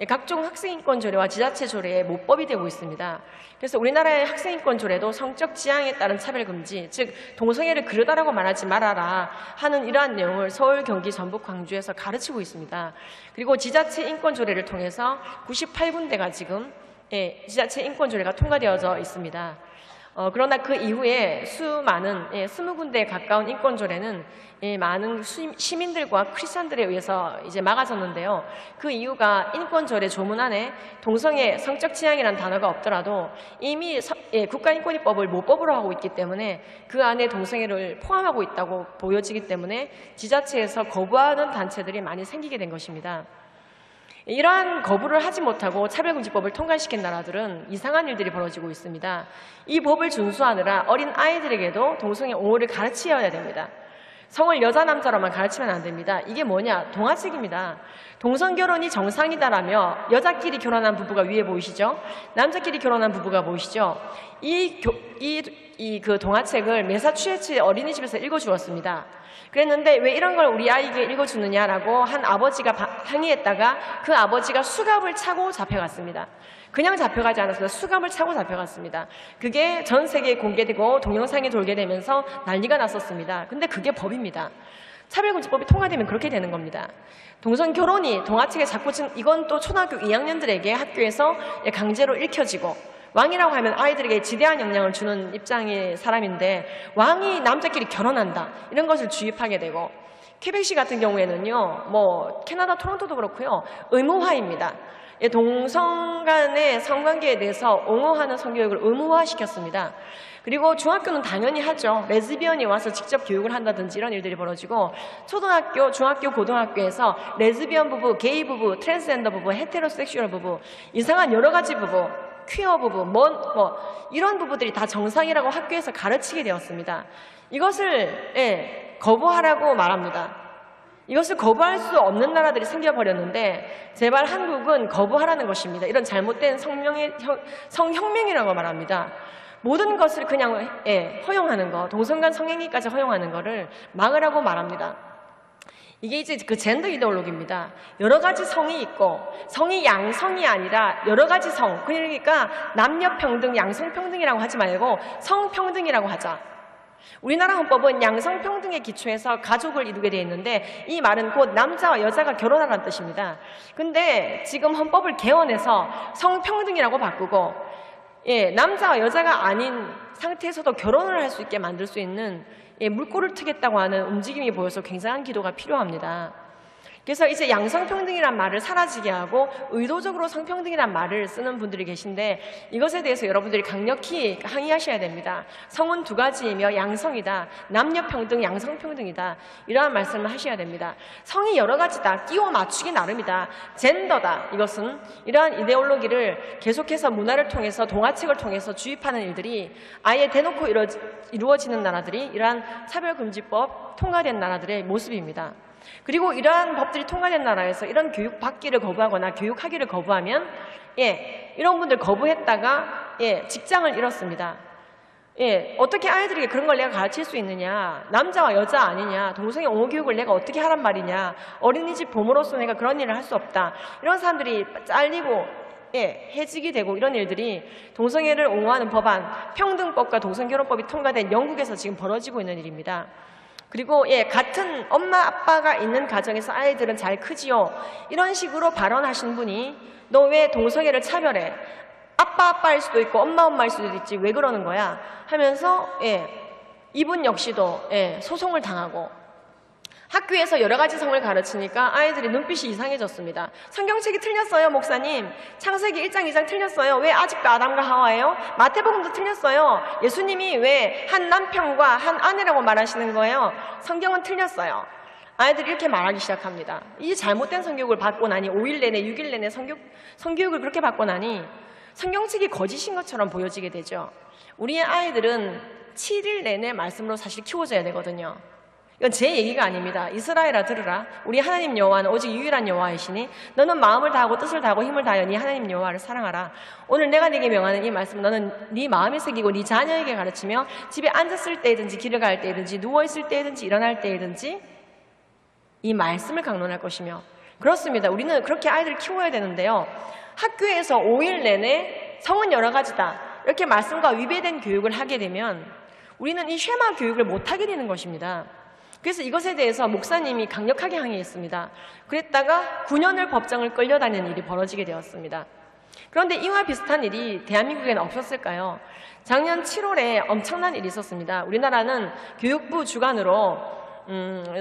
각종 학생인권 조례와 지자체 조례에 모법이 되고 있습니다. 그래서 우리나라의 학생인권 조례도 성적 지향에 따른 차별 금지, 즉 동성애를 그러다라고 말하지 말아라 하는 이러한 내용을 서울, 경기, 전북, 광주에서 가르치고 있습니다. 그리고 지자체 인권 조례를 통해서 98군데가 지금 지자체 인권 조례가 통과되어져 있습니다. 그러나 그 이후에 수많은 20군데에 가까운 인권조례는 많은 시민들과 크리스찬들에 의해서 이제 막아졌는데요. 그 이유가 인권조례 조문 안에 동성애 성적 지향이라는 단어가 없더라도 이미 국가인권위법을 모법으로 하고 있기 때문에 그 안에 동성애를 포함하고 있다고 보여지기 때문에 지자체에서 거부하는 단체들이 많이 생기게 된 것입니다. 이러한 거부를 하지 못하고 차별금지법을 통과시킨 나라들은 이상한 일들이 벌어지고 있습니다. 이 법을 준수하느라 어린 아이들에게도 동성애 옹호를 가르쳐야 됩니다. 성을 여자 남자로만 가르치면 안 됩니다. 이게 뭐냐? 동화책입니다. 동성결혼이 정상이다라며 여자끼리 결혼한 부부가 위에 보이시죠? 남자끼리 결혼한 부부가 보이시죠? 그 동화책을 매사추에츠 어린이집에서 읽어주었습니다. 그랬는데 왜 이런 걸 우리 아이에게 읽어주느냐라고 한 아버지가 항의했다가 그 아버지가 수갑을 차고 잡혀갔습니다. 그냥 잡혀가지 않았습니다. 수갑을 차고 잡혀갔습니다. 그게 전 세계에 공개되고 동영상이 돌게 되면서 난리가 났었습니다. 근데 그게 법입니다. 차별금지법이 통과되면 그렇게 되는 겁니다. 동성결혼이 동화책에 자꾸 이건 또 초등학교 2학년들에게 학교에서 강제로 읽혀지고 왕이라고 하면 아이들에게 지대한 영향을 주는 입장의 사람인데 왕이 남자끼리 결혼한다 이런 것을 주입하게 되고 퀘벡시 같은 경우에는요, 뭐 캐나다 토론토도 그렇고요, 의무화입니다. 예, 동성 간의 성관계에 대해서 옹호하는 성교육을 의무화시켰습니다. 그리고 중학교는 당연히 하죠. 레즈비언이 와서 직접 교육을 한다든지 이런 일들이 벌어지고, 초등학교, 중학교, 고등학교에서 레즈비언 부부, 게이 부부, 트랜스젠더 부부, 헤테로섹슈얼 부부, 이상한 여러 가지 부부, 퀴어 부부, 이런 부부들이 다 정상이라고 학교에서 가르치게 되었습니다. 이것을 거부하라고 말합니다. 이것을 거부할 수 없는 나라들이 생겨버렸는데 제발 한국은 거부하라는 것입니다. 이런 잘못된 성혁명이라고 말합니다. 모든 것을 그냥 허용하는 거, 동성간 성행위까지 허용하는 거를 막으라고 말합니다. 이게 이제 그 젠더 이데올로기입니다. 여러 가지 성이 있고, 성이 양성이 아니라 여러 가지 성, 그러니까 남녀평등, 양성평등이라고 하지 말고 성평등이라고 하자. 우리나라 헌법은 양성평등의 기초에서 가족을 이루게 되어 있는데, 이 말은 곧 남자와 여자가 결혼하라는 뜻입니다. 근데 지금 헌법을 개헌해서 성평등이라고 바꾸고, 남자와 여자가 아닌 상태에서도 결혼을 할 수 있게 만들 수 있는 물꼬를 트겠다고 하는 움직임이 보여서 굉장한 기도가 필요합니다. 그래서 이제 양성평등이란 말을 사라지게 하고 의도적으로 성평등이란 말을 쓰는 분들이 계신데, 이것에 대해서 여러분들이 강력히 항의하셔야 됩니다. 성은 두 가지이며 양성이다. 남녀평등, 양성평등이다. 이러한 말씀을 하셔야 됩니다. 성이 여러 가지다. 끼워 맞추기 나름이다. 젠더다. 이것은 이러한 이데올로기를 계속해서 문화를 통해서, 동화책을 통해서 주입하는 일들이 아예 대놓고 이루어지는 나라들이 이러한 차별금지법 통과된 나라들의 모습입니다. 그리고 이러한 법들이 통과된 나라에서 이런 교육 받기를 거부하거나 교육하기를 거부하면 이런 분들 거부했다가 직장을 잃었습니다. 어떻게 아이들에게 그런 걸 내가 가르칠 수 있느냐, 남자와 여자 아니냐, 동성애 옹호 교육을 내가 어떻게 하란 말이냐, 어린이집 보모로서 내가 그런 일을 할 수 없다, 이런 사람들이 잘리고 해직이 되고, 이런 일들이 동성애를 옹호하는 법안, 평등법과 동성결혼법이 통과된 영국에서 지금 벌어지고 있는 일입니다. 그리고 같은 엄마 아빠가 있는 가정에서 아이들은 잘 크지요, 이런 식으로 발언하신 분이 너 왜 동성애를 차별해? 아빠일 수도 있고 엄마일 수도 있지, 왜 그러는 거야? 하면서 이분 역시도 소송을 당하고, 학교에서 여러 가지 성을 가르치니까 아이들이 눈빛이 이상해졌습니다. 성경책이 틀렸어요, 목사님. 창세기 1장 2장 틀렸어요. 왜 아직도 아담과 하와예요? 마태복음도 틀렸어요. 예수님이 왜 한 남편과 한 아내라고 말하시는 거예요? 성경은 틀렸어요. 아이들이 이렇게 말하기 시작합니다. 이 잘못된 성교육을 받고 나니, 5일 내내 6일 내내 성교육을 그렇게 받고 나니 성경책이 거짓인 것처럼 보여지게 되죠. 우리의 아이들은 7일 내내 말씀으로 사실 키워져야 되거든요. 이건 제 얘기가 아닙니다. 이스라엘아 들으라. 우리 하나님 여호와는 오직 유일한 여호와이시니 너는 마음을 다하고 뜻을 다하고 힘을 다하여 네 하나님 여호와를 사랑하라. 오늘 내가 네게 명하는 이 말씀은 너는 네 마음에 새기고 네 자녀에게 가르치며 집에 앉았을 때든지 길을 갈 때든지 누워있을 때든지 일어날 때든지 이 말씀을 강론할 것이며. 그렇습니다. 우리는 그렇게 아이들을 키워야 되는데요, 학교에서 5일 내내 성은 여러 가지다, 이렇게 말씀과 위배된 교육을 하게 되면 우리는 이 쉐마 교육을 못하게 되는 것입니다. 그래서 이것에 대해서 목사님이 강력하게 항의했습니다. 그랬다가 9년을 법정을 끌려다니는 일이 벌어지게 되었습니다. 그런데 이와 비슷한 일이 대한민국에는 없었을까요? 작년 7월에 엄청난 일이 있었습니다. 우리나라는 교육부 주관으로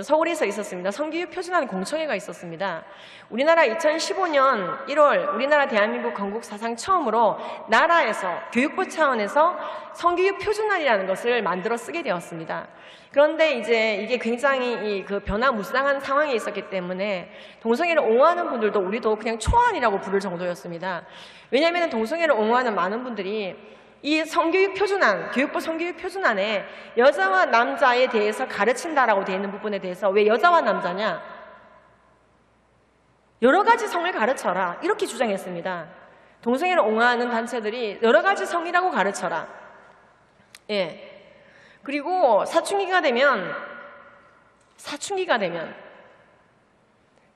서울에서 있었습니다. 성교육 표준안 공청회가 있었습니다. 우리나라 2015년 1월 우리나라 대한민국 건국 사상 처음으로 나라에서, 교육부 차원에서 성교육 표준안이라는 것을 만들어 쓰게 되었습니다. 그런데 이제 이게 굉장히 그 변화무쌍한 상황에 있었기 때문에 동성애를 옹호하는 분들도 우리도 그냥 초안이라고 부를 정도였습니다. 왜냐하면 동성애를 옹호하는 많은 분들이 이 성교육 표준안, 교육부 성교육 표준안에 여자와 남자에 대해서 가르친다라고 되어 있는 부분에 대해서 왜 여자와 남자냐? 여러 가지 성을 가르쳐라, 이렇게 주장했습니다. 동성애를 옹호하는 단체들이 여러 가지 성이라고 가르쳐라. 그리고 사춘기가 되면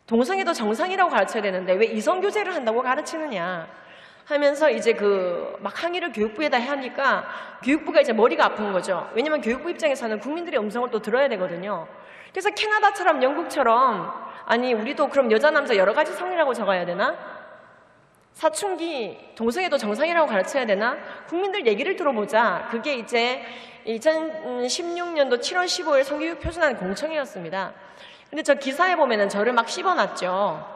동성애도 정상이라고 가르쳐야 되는데 왜 이성교제를 한다고 가르치느냐 하면서 이제 막 항의를 교육부에다 하니까 교육부가 이제 머리가 아픈 거죠. 왜냐면 교육부 입장에서는 국민들의 음성을 또 들어야 되거든요. 그래서 캐나다처럼 영국처럼, 아니 우리도 그럼 여자 남자 여러 가지 성이라고 적어야 되나? 사춘기 동성애도 정상이라고 가르쳐야 되나? 국민들 얘기를 들어보자. 그게 이제 2016년도 7월 15일 성교육 표준안 공청회였습니다. 근데 저 기사에 보면은 저를 막 씹어놨죠.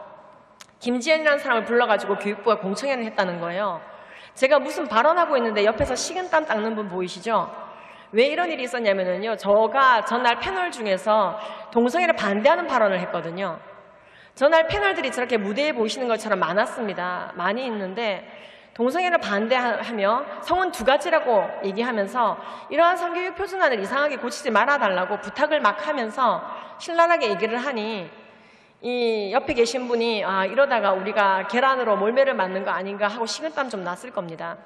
김지연이라는 사람을 불러가지고 교육부가 공청회를 했다는 거예요. 제가 무슨 발언하고 있는데 옆에서 식은땀 닦는 분 보이시죠? 왜 이런 일이 있었냐면요. 저가 전날 패널 중에서 동성애를 반대하는 발언을 했거든요. 전날 패널들이 저렇게 무대에 보시는 것처럼 많았습니다. 많이 있는데 동성애를 반대하며 성은 두 가지라고 얘기하면서 이러한 성교육 표준안을 이상하게 고치지 말아달라고 부탁을 막 하면서 신랄하게 얘기를 하니 이 옆에 계신 분이 이러다가 우리가 계란으로 몰매를 맞는 거 아닌가 하고 식은땀 좀 났을 겁니다.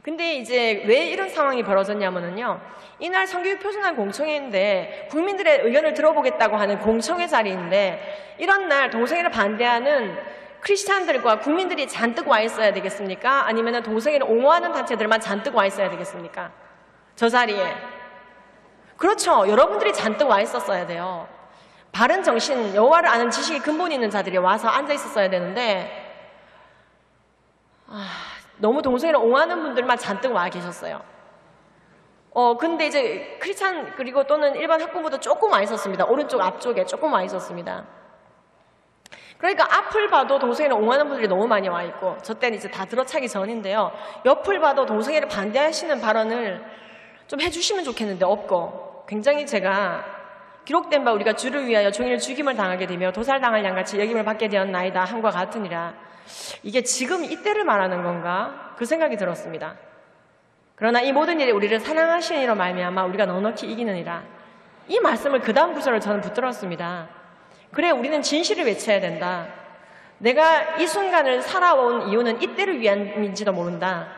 근데 이제 왜 이런 상황이 벌어졌냐면요. 이날 성교육 표준안 공청회인데 국민들의 의견을 들어보겠다고 하는 공청회 자리인데 이런 날 동성애를 반대하는 크리스찬들과 국민들이 잔뜩 와 있어야 되겠습니까? 아니면 동성애를 옹호하는 단체들만 잔뜩 와 있어야 되겠습니까? 저 자리에. 그렇죠. 여러분들이 잔뜩 와 있었어야 돼요. 바른 정신, 여호와를 아는 지식이 근본 있는 자들이 와서 앉아 있었어야 되는데 너무 동성애를 옹호하는 분들만 잔뜩 와 계셨어요. 근데 이제 크리스찬 그리고 또는 일반 학부모도 조금 와 있었습니다. 오른쪽 앞쪽에 조금 와 있었습니다. 그러니까 앞을 봐도 동성애를 옹호하는 분들이 너무 많이 와 있고 저 때는 이제 다 들어차기 전인데요. 옆을 봐도 동성애를 반대하시는 발언을 좀 해주시면 좋겠는데 없고 굉장히 제가 기록된 바 우리가 주를 위하여 종일 죽임을 당하게 되며 도살당할 양같이 여김을 받게 되었나이다 함과 같으니라. 이게 지금 이때를 말하는 건가? 그 생각이 들었습니다. 그러나 이 모든 일에 우리를 사랑하시는 이로 말미암아 우리가 넉넉히 이기느니라. 이 말씀을 그 다음 구절을 저는 붙들었습니다. 그래 우리는 진실을 외쳐야 된다. 내가 이 순간을 살아온 이유는 이때를 위함인지도 모른다.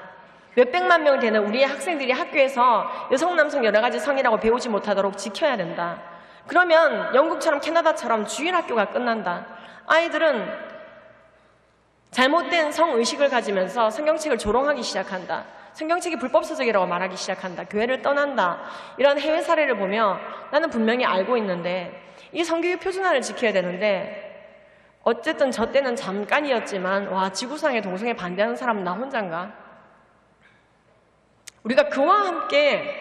몇백만 명 되는 우리의 학생들이 학교에서 여성 남성 여러 가지 성이라고 배우지 못하도록 지켜야 된다. 그러면 영국처럼 캐나다처럼 주일학교가 끝난다. 아이들은 잘못된 성의식을 가지면서 성경책을 조롱하기 시작한다. 성경책이 불법서적이라고 말하기 시작한다. 교회를 떠난다. 이런 해외 사례를 보며 나는 분명히 알고 있는데 이 성교육 표준안을 지켜야 되는데 어쨌든 저 때는 잠깐이었지만 와 지구상에 동성애 반대하는 사람은 나 혼자인가? 우리가 그와 함께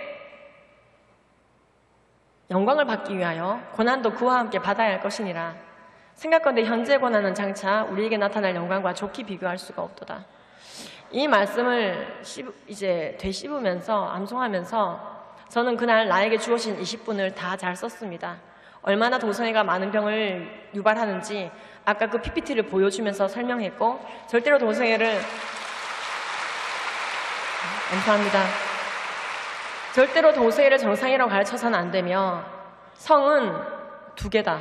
영광을 받기 위하여 고난도 그와 함께 받아야 할 것이니라. 생각건대 현재 고난은 장차 우리에게 나타날 영광과 좋게 비교할 수가 없도다. 이 말씀을 이제 되씹으면서 암송하면서 저는 그날 나에게 주어진 20분을 다 잘 썼습니다. 얼마나 동성애가 많은 병을 유발하는지 아까 그 PPT를 보여주면서 설명했고 절대로 동성애를 감사합니다. 절대로 동성애를 정상이라고 가르쳐서는 안 되며 성은 두 개다.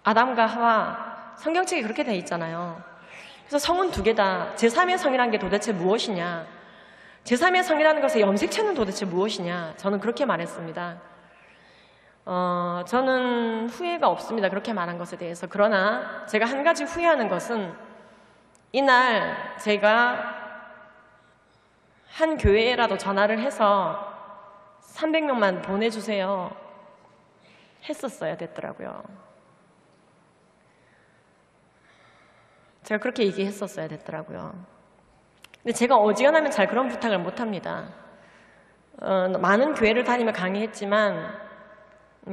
아담과 하와 성경책이 그렇게 돼 있잖아요. 그래서 성은 두 개다. 제3의 성이라는 게 도대체 무엇이냐? 제3의 성이라는 것의 염색체는 도대체 무엇이냐? 저는 그렇게 말했습니다. 저는 후회가 없습니다. 그렇게 말한 것에 대해서. 그러나 제가 한 가지 후회하는 것은 이날 제가 한 교회라도 전화를 해서 300명만 보내주세요 했었어야 됐더라고요. 제가 그렇게 얘기했었어야 됐더라고요. 근데 제가 어지간하면 잘 그런 부탁을 못합니다. 많은 교회를 다니며 강의했지만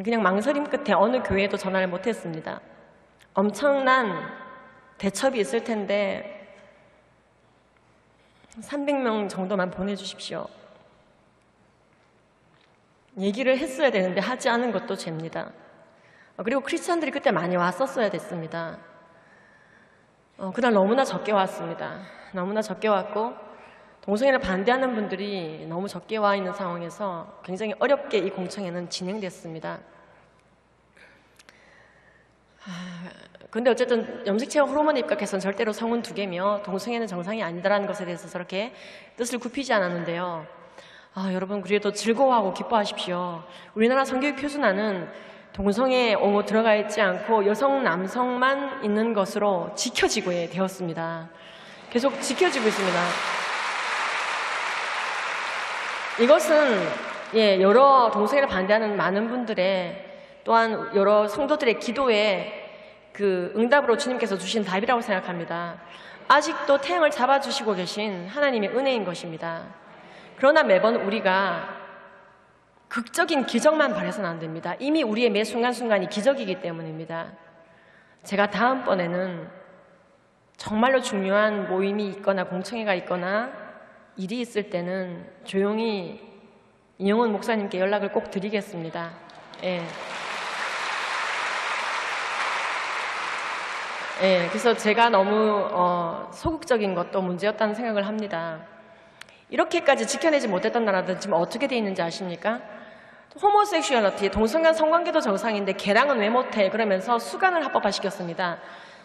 그냥 망설임 끝에 어느 교회에도 전화를 못했습니다. 엄청난 대첩이 있을 텐데 300명 정도만 보내주십시오. 얘기를 했어야 되는데 하지 않은 것도 죄입니다. 그리고 크리스찬들이 그때 많이 왔었어야 됐습니다. 그날 너무나 적게 왔습니다. 너무나 적게 왔고 동성애를 반대하는 분들이 너무 적게 와 있는 상황에서 굉장히 어렵게 이 공청회는 진행됐습니다. 근데 어쨌든 염색체와 호르몬에 입각해서는 절대로 성은 두 개며 동성애는 정상이 아니다라는 것에 대해서 저렇게 뜻을 굽히지 않았는데요. 여러분 그래도 즐거워하고 기뻐하십시오. 우리나라 성교육 표준안은 동성애 옹호 들어가 있지 않고 여성, 남성만 있는 것으로 지켜지고 되었습니다. 계속 지켜지고 있습니다. 이것은 여러 동성애를 반대하는 많은 분들의 또한 여러 성도들의 기도에 그 응답으로 주님께서 주신 답이라고 생각합니다. 아직도 태양을 잡아주시고 계신 하나님의 은혜인 것입니다. 그러나 매번 우리가 극적인 기적만 바라서는 안 됩니다. 이미 우리의 매 순간순간이 기적이기 때문입니다. 제가 다음번에는 정말로 중요한 모임이 있거나 공청회가 있거나 일이 있을 때는 조용히 이영훈 목사님께 연락을 꼭 드리겠습니다. 예. 예, 그래서 제가 너무 소극적인 것도 문제였다는 생각을 합니다. 이렇게까지 지켜내지 못했던 나라들은 지금 어떻게 돼 있는지 아십니까? 호모섹슈얼리티, 동성간 성관계도 정상인데 개랑은 왜 못해? 그러면서 수간을 합법화시켰습니다.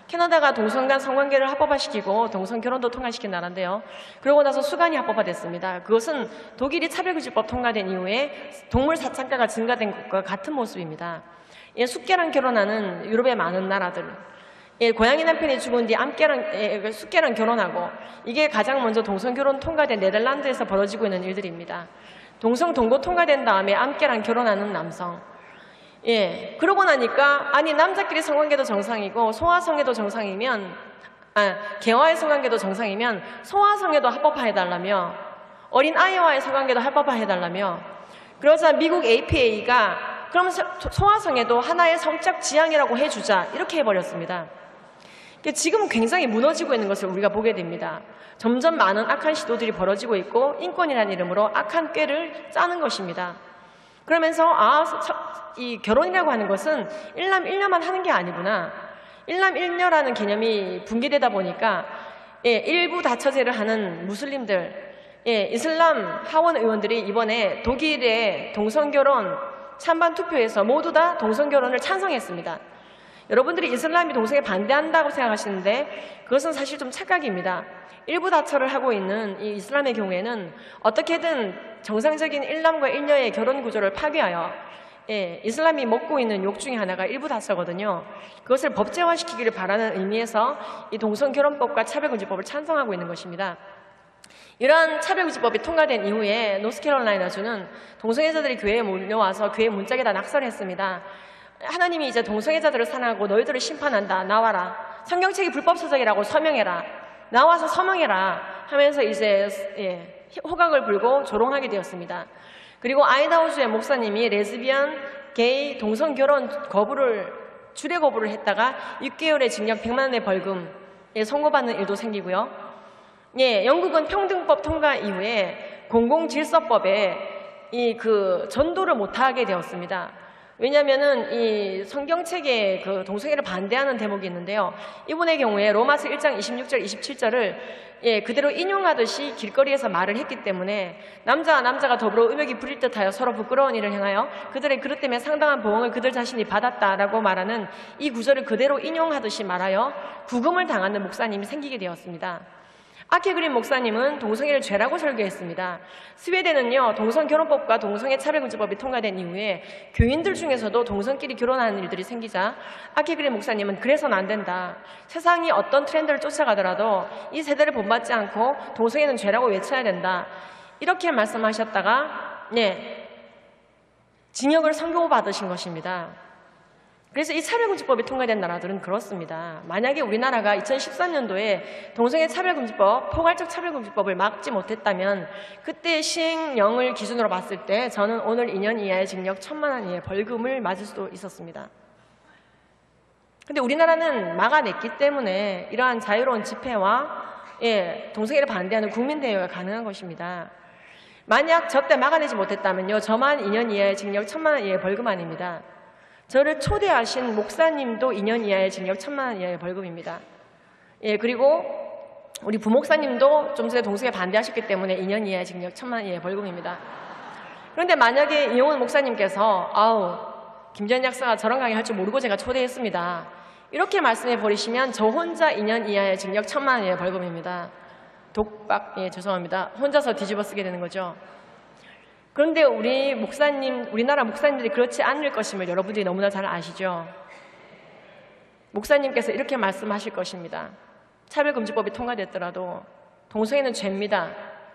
캐나다가 동성간 성관계를 합법화시키고 동성결혼도 통과시킨 나라인데요. 그러고 나서 수간이 합법화됐습니다. 그것은 독일이 차별금지법 통과된 이후에 동물 사창가가 증가된 것과 같은 모습입니다. 예, 숙개랑 결혼하는 유럽의 많은 나라들, 예, 고양이 남편이 죽은 뒤 숙개랑 결혼하고, 이게 가장 먼저 동성결혼 통과된 네덜란드에서 벌어지고 있는 일들입니다. 동성 동거 통과된 다음에 암개랑 결혼하는 남성. 예, 그러고 나니까 아니 남자끼리 성관계도 정상이고 소아성애도 정상이면 개와의 성관계도 정상이면 소아성애도 합법화해달라며, 어린 아이와의 성관계도 합법화해달라며, 그러자 미국 APA가 그럼 소아성애도 하나의 성적 지향이라고 해주자, 이렇게 해버렸습니다. 지금 굉장히 무너지고 있는 것을 우리가 보게 됩니다. 점점 많은 악한 시도들이 벌어지고 있고 인권이라는 이름으로 악한 꾀를 짜는 것입니다. 그러면서 이 결혼이라고 하는 것은 일남1녀만 하는 게 아니구나, 일남1녀라는 개념이 붕괴되다 보니까 일부 다처제를 하는 무슬림들, 이슬람 하원 의원들이 이번에 독일의 동성결혼 찬반 투표에서 모두 다 동성결혼을 찬성했습니다. 여러분들이 이슬람이 동성에 반대한다고 생각하시는데 그것은 사실 좀 착각입니다. 일부 다처를 하고 있는 이 이슬람의 경우에는 어떻게든 정상적인 일남과 일녀의 결혼 구조를 파괴하여 이슬람이 먹고 있는 욕 중에 하나가 일부 다처거든요. 그것을 법제화시키기를 바라는 의미에서 이 동성결혼법과 차별금지법을 찬성하고 있는 것입니다. 이러한 차별금지법이 통과된 이후에 노스캐롤라이나주는 동성애자들이 교회에 몰려와서 교회 문짝에다 낙서를 했습니다. 하나님이 이제 동성애자들을 사랑하고 너희들을 심판한다. 나와라. 성경책이 불법서적이라고 서명해라. 나와서 서명해라 하면서 이제 호각을 불고 조롱하게 되었습니다. 그리고 아이다호주의 목사님이 레즈비언, 게이, 동성결혼 주례 거부를 했다가 6개월의 징역 100만 원의 벌금 선고받는 일도 생기고요. 영국은 평등법 통과 이후에 공공질서법에 전도를 못하게 되었습니다. 왜냐하면은 이 성경책에 그 동성애를 반대하는 대목이 있는데요. 이분의 경우에 로마서 1장 26절, 27절을 그대로 인용하듯이 길거리에서 말을 했기 때문에 남자와 남자가 더불어 음욕이 부릴 듯하여 서로 부끄러운 일을 행하여 그들의 그릇 때문에 상당한 보응을 그들 자신이 받았다라고 말하는 이 구절을 그대로 인용하듯이 말하여 구금을 당하는 목사님이 생기게 되었습니다. 아케그린 목사님은 동성애를 죄라고 설교했습니다. 스웨덴은요, 동성결혼법과 동성애 차별금지법이 통과된 이후에 교인들 중에서도 동성끼리 결혼하는 일들이 생기자 아케그린 목사님은 그래서는 안 된다. 세상이 어떤 트렌드를 쫓아가더라도 이 세대를 본받지 않고 동성애는 죄라고 외쳐야 된다. 이렇게 말씀하셨다가 징역을 선고받으신 것입니다. 그래서 이 차별금지법이 통과된 나라들은 그렇습니다. 만약에 우리나라가 2013년도에 동성애 차별금지법, 포괄적 차별금지법을 막지 못했다면 그때 시행령을 기준으로 봤을 때 저는 오늘 2년 이하의 징역 1,000만 원 이하의 벌금을 맞을 수도 있었습니다. 근데 우리나라는 막아냈기 때문에 이러한 자유로운 집회와 동성애를 반대하는 국민대회가 가능한 것입니다. 만약 저때 막아내지 못했다면요, 저만 2년 이하의 징역 1,000만 원 이하의 벌금 아닙니다. 저를 초대하신 목사님도 2년 이하의 징역 1,000만 원 이하의 벌금입니다. 그리고 우리 부목사님도 좀 전에 동성애 반대하셨기 때문에 2년 이하의 징역 1,000만 원 이하의 벌금입니다. 그런데 만약에 이용훈 목사님께서 김전 약사가 저런 강의 할 줄 모르고 제가 초대했습니다. 이렇게 말씀해 버리시면 저 혼자 2년 이하의 징역 1,000만 원 이하의 벌금입니다. 독박, 죄송합니다. 혼자서 뒤집어 쓰게 되는 거죠. 그런데 우리나라 목사님들이 그렇지 않을 것임을 여러분들이 너무나 잘 아시죠? 목사님께서 이렇게 말씀하실 것입니다. 차별금지법이 통과됐더라도 동성애는 죄입니다.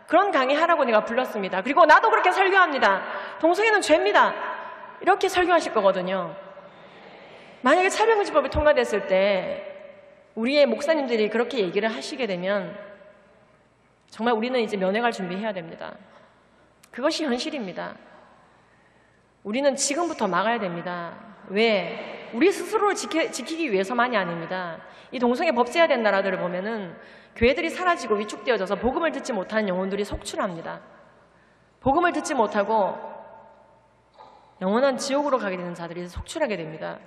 그런 강의하라고 내가 불렀습니다. 그리고 나도 그렇게 설교합니다. 동성애는 죄입니다. 이렇게 설교하실 거거든요. 만약에 차별금지법이 통과됐을 때 우리의 목사님들이 그렇게 얘기를 하시게 되면 정말 우리는 이제 면회갈 준비해야 됩니다. 그것이 현실입니다. 우리는 지금부터 막아야 됩니다. 왜? 우리 스스로를 지키기 위해서만이 아닙니다. 이 동성애 법제화된 나라들을 보면은 교회들이 사라지고 위축되어져서 복음을 듣지 못하는 영혼들이 속출합니다. 복음을 듣지 못하고 영원한 지옥으로 가게 되는 자들이 속출하게 됩니다.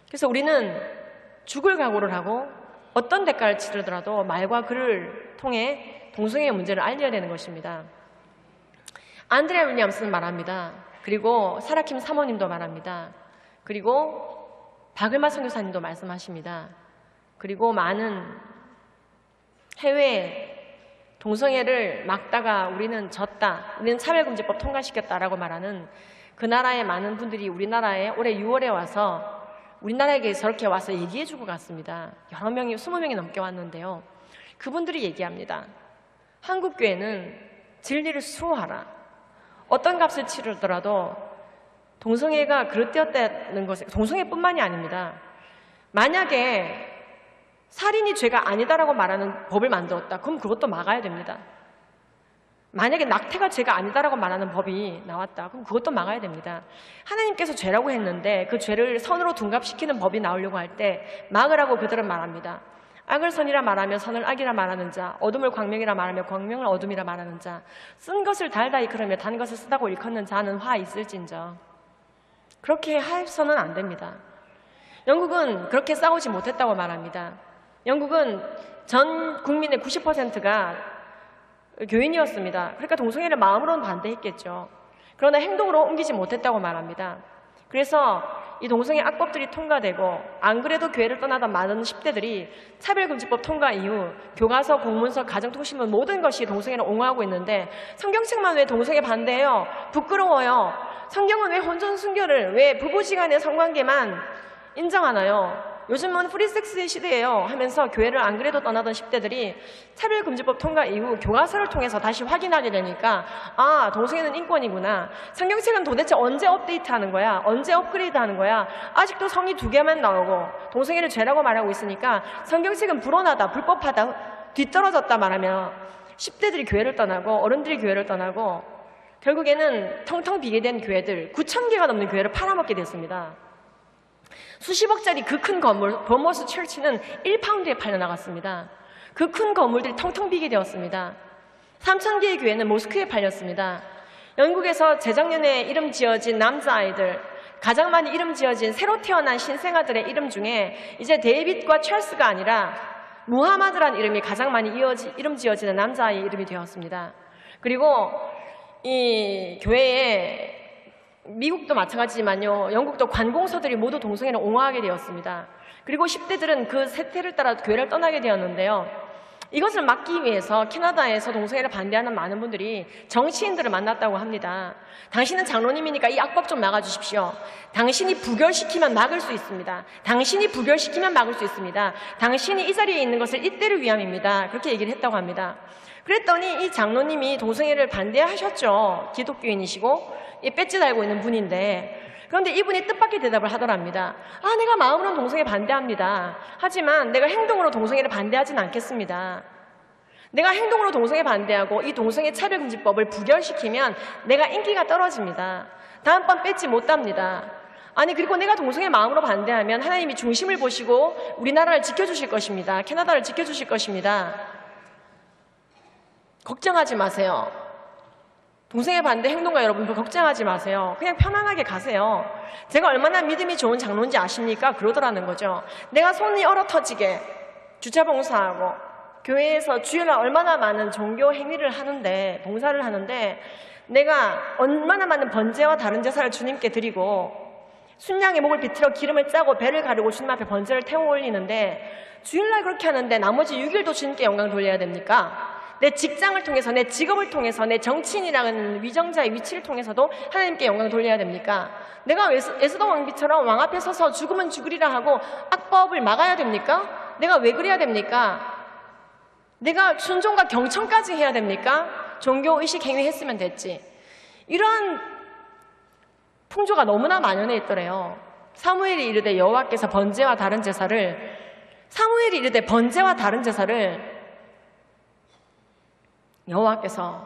그래서 우리는 죽을 각오를 하고 어떤 대가를 치르더라도 말과 글을 통해 동성애의 문제를 알려야 되는 것입니다. 안드레아 윌리엄스는 말합니다. 그리고 사라킴 사모님도 말합니다. 그리고 박을마 선교사님도 말씀하십니다. 그리고 많은 해외 동성애를 막다가 우리는 졌다, 우리는 차별금지법 통과시켰다라고 말하는 그 나라의 많은 분들이 우리나라에 올해 6월에 와서 우리나라에게 저렇게 와서 얘기해주고 갔습니다. 여러 명이 20명이 넘게 왔는데요. 그분들이 얘기합니다. 한국교회는 진리를 수호하라. 어떤 값을 치르더라도 동성애가 그릇되었다는 것은 동성애뿐만이 아닙니다. 만약에 살인이 죄가 아니다라고 말하는 법을 만들었다. 그럼 그것도 막아야 됩니다. 만약에 낙태가 죄가 아니다라고 말하는 법이 나왔다. 그럼 그것도 막아야 됩니다. 하나님께서 죄라고 했는데 그 죄를 선으로 둔갑시키는 법이 나오려고 할 때 막으라고 그들은 말합니다. 악을 선이라 말하며 선을 악이라 말하는 자, 어둠을 광명이라 말하며 광명을 어둠이라 말하는 자, 쓴 것을 달다 일컬으며 단 것을 쓰다고 일컫는 자는 화 있을진저. 그렇게 해서는 안 됩니다. 영국은 그렇게 싸우지 못했다고 말합니다. 영국은 전 국민의 90%가 교인이었습니다. 그러니까 동성애를 마음으로는 반대했겠죠. 그러나 행동으로 옮기지 못했다고 말합니다. 그래서 이 동성애 악법들이 통과되고 안 그래도 교회를 떠나던 많은 10대들이 차별금지법 통과 이후 교과서, 공문서, 가정통신문 모든 것이 동성애를 옹호하고 있는데 성경책만 왜 동성애 반대해요? 부끄러워요. 성경은 왜 혼전 순결을, 왜 부부지간의 성관계만 인정하나요? 요즘은 프리섹스의 시대예요 하면서 교회를 안 그래도 떠나던 10대들이 차별금지법 통과 이후 교과서를 통해서 다시 확인하게 되니까 아, 동성애는 인권이구나. 성경책은 도대체 언제 업데이트하는 거야? 언제 업그레이드하는 거야? 아직도 성이 2개만 나오고 동성애를 죄라고 말하고 있으니까 성경책은 불온하다, 불법하다, 뒤떨어졌다 말하며 10대들이 교회를 떠나고 어른들이 교회를 떠나고 결국에는 텅텅 비게 된 교회들 9,000개가 넘는 교회를 팔아먹게 됐습니다. 수십억짜리 그 큰 건물, 버머스 철치는 1파운드에 팔려나갔습니다. 그 큰 건물들이 텅텅 비게 되었습니다. 3,000개의 교회는 모스크에 팔렸습니다. 영국에서 재작년에 이름 지어진 남자아이들, 가장 많이 이름 지어진 새로 태어난 신생아들의 이름 중에 이제 데이빗과 찰스가 아니라 무하마드란 이름이 가장 많이 이름 지어지는 남자아이 이름이 되었습니다. 그리고 이 교회에 미국도 마찬가지지만요. 영국도 관공서들이 모두 동성애를 옹호하게 되었습니다. 그리고 10대들은 그 세태를 따라 교회를 떠나게 되었는데요. 이것을 막기 위해서 캐나다에서 동성애를 반대하는 많은 분들이 정치인들을 만났다고 합니다. 당신은 장로님이니까 이 악법 좀 막아주십시오. 당신이 부결시키면 막을 수 있습니다. 당신이 부결시키면 막을 수 있습니다. 당신이 이 자리에 있는 것을 이때를 위함입니다. 그렇게 얘기를 했다고 합니다. 그랬더니 이 장로님이 동성애를 반대하셨죠. 기독교인이시고 이 배지 달고 있는 분인데 그런데 이분이 뜻밖의 대답을 하더랍니다. 아, 내가 마음으로는 동성애 반대합니다. 하지만 내가 행동으로 동성애를 반대하진 않겠습니다. 내가 행동으로 동성애 반대하고 이 동성애 차별금지법을 부결시키면 내가 인기가 떨어집니다. 다음번 배지 못 답니다. 아니 그리고 내가 동성애 마음으로 반대하면 하나님이 중심을 보시고 우리나라를 지켜주실 것입니다. 캐나다를 지켜주실 것입니다. 걱정하지 마세요. 동성애 반대 행동가 여러분 걱정하지 마세요. 그냥 편안하게 가세요. 제가 얼마나 믿음이 좋은 장로인지 아십니까? 그러더라는 거죠. 내가 손이 얼어 터지게 주차봉사하고 교회에서 주일날 얼마나 많은 종교 행위를 하는데 봉사를 하는데 내가 얼마나 많은 번제와 다른 제사를 주님께 드리고 순양의 목을 비틀어 기름을 짜고 배를 가르고 주님 앞에 번제를 태워 올리는데 주일날 그렇게 하는데 나머지 6일도 주님께 영광 돌려야 됩니까? 내 직장을 통해서, 내 직업을 통해서, 내 정치인이라는 위정자의 위치를 통해서도 하나님께 영광 돌려야 됩니까? 내가 에스더 왕비처럼 왕 앞에 서서 죽으면 죽으리라 하고 악법을 막아야 됩니까? 내가 왜 그래야 됩니까? 내가 순종과 경청까지 해야 됩니까? 종교의식 행위했으면 됐지. 이런 풍조가 너무나 만연해 있더래요. 사무엘이 이르되 여호와께서 번제와 다른 제사를 여호와께서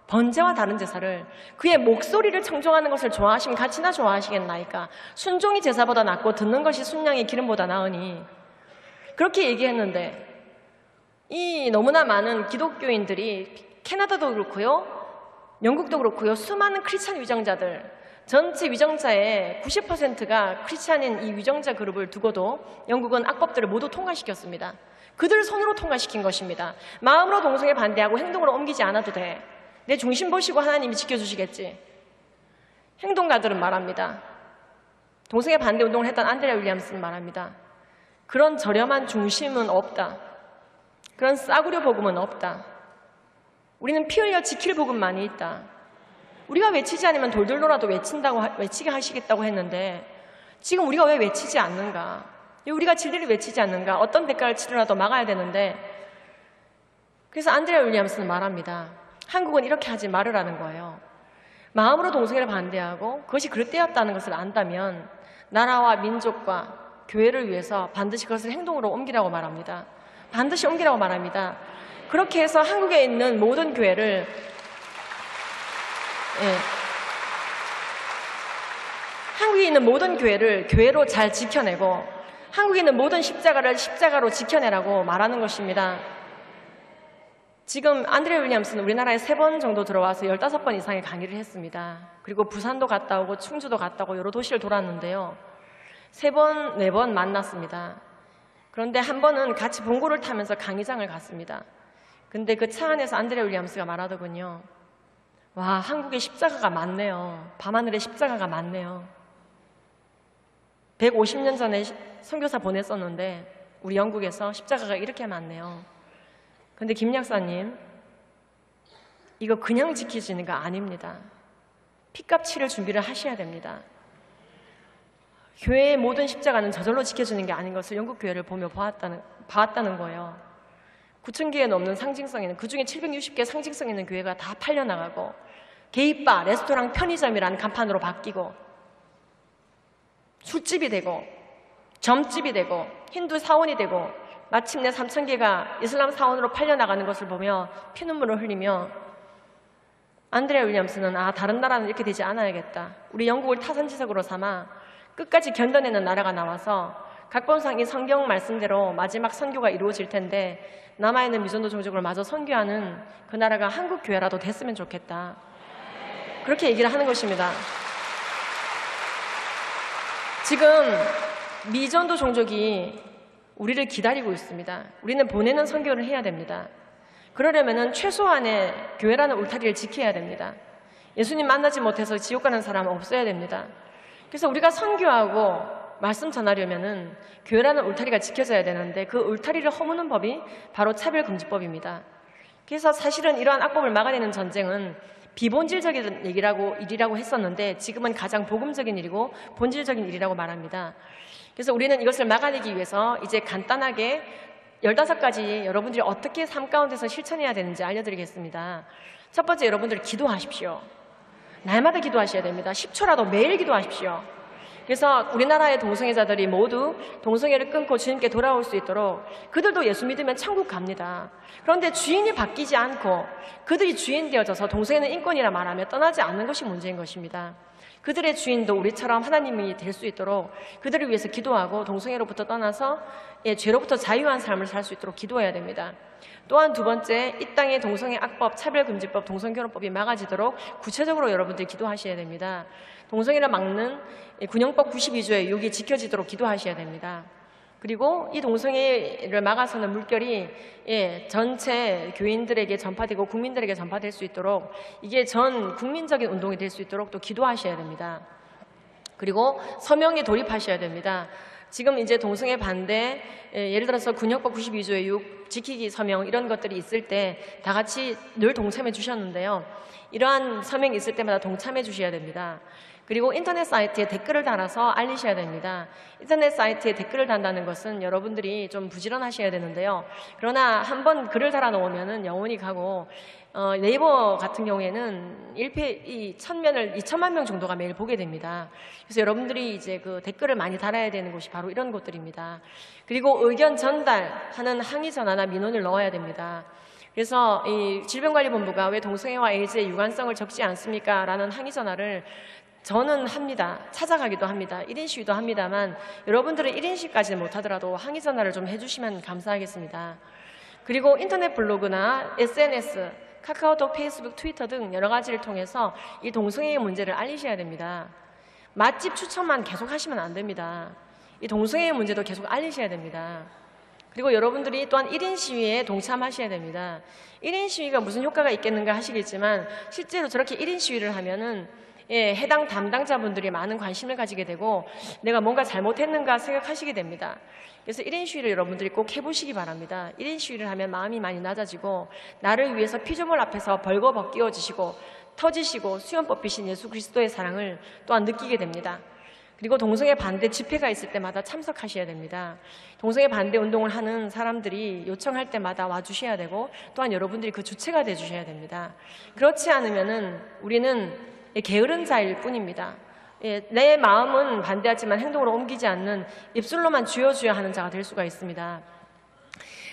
번제와 다른 제사를, 그의 목소리를 청종하는 것을 좋아하시면 같이나 좋아하시겠나이까. 순종이 제사보다 낫고 듣는 것이 순양의 기름보다 나으니. 그렇게 얘기했는데 이 너무나 많은 기독교인들이 캐나다도 그렇고요, 영국도 그렇고요, 수많은 크리스찬 위정자들, 전체 위정자의 90%가 크리스찬인 이 위정자 그룹을 두고도 영국은 악법들을 모두 통과시켰습니다. 그들 손으로 통과시킨 것입니다. 마음으로 동성애 반대하고 행동으로 옮기지 않아도 돼. 내 중심 보시고 하나님이 지켜주시겠지. 행동가들은 말합니다. 동성애 반대 운동을 했던 안드레아 윌리엄스는 말합니다. 그런 저렴한 중심은 없다. 그런 싸구려 복음은 없다. 우리는 피 흘려 지킬 복음만이 있다. 우리가 외치지 않으면 돌들로라도 외치게 하시겠다고 했는데 지금 우리가 왜 외치지 않는가? 우리가 진리를 외치지 않는가? 어떤 대가를 치르라도 막아야 되는데. 그래서 안드레아 윌리엄스는 말합니다. 한국은 이렇게 하지 말으라는 거예요. 마음으로 동성애를 반대하고 그것이 그릇되었다는 것을 안다면 나라와 민족과 교회를 위해서 반드시 그것을 행동으로 옮기라고 말합니다. 반드시 옮기라고 말합니다. 그렇게 해서 한국에 있는 모든 교회를 한국에 있는 모든 교회를 교회로 잘 지켜내고 한국에 있는 모든 십자가를 십자가로 지켜내라고 말하는 것입니다. 지금 안드레아 윌리엄스는 우리나라에 3번 정도 들어와서 15번 이상의 강의를 했습니다. 그리고 부산도 갔다 오고 충주도 갔다 오고 여러 도시를 돌았는데요. 3번, 4번 만났습니다. 그런데 한 번은 같이 봉고를 타면서 강의장을 갔습니다. 근데 그 차 안에서 안드레아 윌리엄스가 말하더군요. 와, 한국에 십자가가 많네요. 밤하늘에 십자가가 많네요. 150년 전에 선교사 보냈었는데 우리 영국에서 십자가가 이렇게 많네요. 근데 김 약사님, 이거 그냥 지키지는 거 아닙니다. 피값 치를 준비를 하셔야 됩니다. 교회의 모든 십자가는 저절로 지켜주는 게 아닌 것을 영국 교회를 보며 봐왔다는 거예요. 9,000개에 넘는 상징성 있는, 그중에 760개 상징성 있는 교회가 다 팔려나가고 게이바, 레스토랑, 편의점이라는 간판으로 바뀌고 술집이 되고 점집이 되고 힌두 사원이 되고 마침내 3,000개가 이슬람 사원으로 팔려나가는 것을 보며 피눈물을 흘리며 안드레아 윌리엄스는 다른 나라는 이렇게 되지 않아야겠다. 우리 영국을 타산지석으로 삼아 끝까지 견뎌내는 나라가 나와서 각본상 이 성경 말씀대로 마지막 선교가 이루어질 텐데 남아있는 미전도 종족을 마저 선교하는 그 나라가 한국 교회라도 됐으면 좋겠다. 그렇게 얘기를 하는 것입니다. 지금 미전도 종족이 우리를 기다리고 있습니다. 우리는 보내는 선교를 해야 됩니다. 그러려면 최소한의 교회라는 울타리를 지켜야 됩니다. 예수님 만나지 못해서 지옥 가는 사람은 없어야 됩니다. 그래서 우리가 선교하고 말씀 전하려면은 교회라는 울타리가 지켜져야 되는데 그 울타리를 허무는 법이 바로 차별금지법입니다. 그래서 사실은 이러한 악법을 막아내는 전쟁은 비본질적인 일이라고 했었는데 지금은 가장 복음적인 일이고 본질적인 일이라고 말합니다. 그래서 우리는 이것을 막아내기 위해서 이제 간단하게 15가지 여러분들이 어떻게 삶 가운데서 실천해야 되는지 알려드리겠습니다. 첫 번째, 여러분들 기도하십시오. 날마다 기도하셔야 됩니다. 10초라도 매일 기도하십시오. 그래서 우리나라의 동성애자들이 모두 동성애를 끊고 주님께 돌아올 수 있도록, 그들도 예수 믿으면 천국 갑니다. 그런데 주인이 바뀌지 않고 그들이 주인 되어져서 동성애는 인권이라 말하며 떠나지 않는 것이 문제인 것입니다. 그들의 주인도 우리처럼 하나님이 될 수 있도록 그들을 위해서 기도하고 동성애로부터 떠나서 죄로부터 자유한 삶을 살 수 있도록 기도해야 됩니다. 또한 두 번째, 이 땅의 동성애 악법, 차별금지법, 동성결혼법이 막아지도록 구체적으로 여러분들이 기도하셔야 됩니다. 동성애를 막는 군형법 92조의 6이 지켜지도록 기도하셔야 됩니다. 그리고 이 동성애를 막아서는 물결이 전체 교인들에게 전파되고 국민들에게 전파될 수 있도록, 이게 전 국민적인 운동이 될 수 있도록 또 기도하셔야 됩니다. 그리고 서명에 돌입하셔야 됩니다. 지금 이제 동성애 반대, 예를 들어서 군형법 92조의 6 지키기 서명 이런 것들이 있을 때 다 같이 늘 동참해 주셨는데요. 이러한 서명이 있을 때마다 동참해 주셔야 됩니다. 그리고 인터넷 사이트에 댓글을 달아서 알리셔야 됩니다. 인터넷 사이트에 댓글을 단다는 것은 여러분들이 좀 부지런하셔야 되는데요. 그러나 한번 글을 달아놓으면 영원히 가고, 네이버 같은 경우에는 1,000면을 2천만 명 정도가 매일 보게 됩니다. 그래서 여러분들이 이제 그 댓글을 많이 달아야 되는 곳이 바로 이런 곳들입니다. 그리고 의견 전달하는 항의 전화나 민원을 넣어야 됩니다. 그래서 이 질병관리본부가 왜 동성애와 에이즈의 유관성을 적지 않습니까? 라는 항의 전화를 저는 합니다. 찾아가기도 합니다. 1인 시위도 합니다만 여러분들은 1인 시위까지는 못하더라도 항의 전화를 좀 해주시면 감사하겠습니다. 그리고 인터넷 블로그나 SNS, 카카오톡, 페이스북, 트위터 등 여러 가지를 통해서 이 동성애의 문제를 알리셔야 됩니다. 맛집 추천만 계속 하시면 안 됩니다. 이 동성애의 문제도 계속 알리셔야 됩니다. 그리고 여러분들이 또한 1인 시위에 동참하셔야 됩니다. 1인 시위가 무슨 효과가 있겠는가 하시겠지만 실제로 저렇게 1인 시위를 하면은 해당 담당자분들이 많은 관심을 가지게 되고 내가 뭔가 잘못했는가 생각하시게 됩니다. 그래서 1인 시위를 여러분들이 꼭 해보시기 바랍니다. 1인 시위를 하면 마음이 많이 낮아지고 나를 위해서 피조물 앞에서 벌거벗 끼워지시고 터지시고 수염 뽑히신 예수 그리스도의 사랑을 또한 느끼게 됩니다. 그리고 동성애 반대 집회가 있을 때마다 참석하셔야 됩니다. 동성애 반대 운동을 하는 사람들이 요청할 때마다 와주셔야 되고 또한 여러분들이 그 주체가 돼주셔야 됩니다. 그렇지 않으면은 우리는 게으른 자일 뿐입니다. 내 마음은 반대하지만 행동으로 옮기지 않는 입술로만 쥐어줘야 하는 자가 될 수가 있습니다.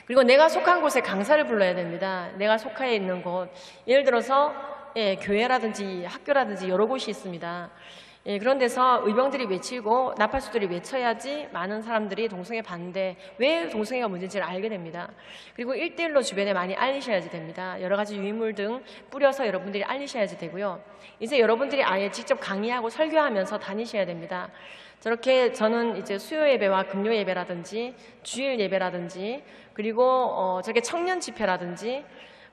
그리고 내가 속한 곳에 강사를 불러야 됩니다. 내가 속해 있는 곳, 예를 들어서 교회라든지 학교라든지 여러 곳이 있습니다. 그런 데서 의병들이 외치고 나팔수들이 외쳐야지 많은 사람들이 동성애 반대, 왜 동성애가 문제인지를 알게 됩니다. 그리고 1대1로 주변에 많이 알리셔야지 됩니다. 여러 가지 유인물 등 뿌려서 여러분들이 알리셔야지 되고요. 이제 여러분들이 아예 직접 강의하고 설교하면서 다니셔야 됩니다. 저렇게 저는 이제 수요 예배와 금요 예배라든지 주일 예배라든지 그리고 저렇게 청년 집회라든지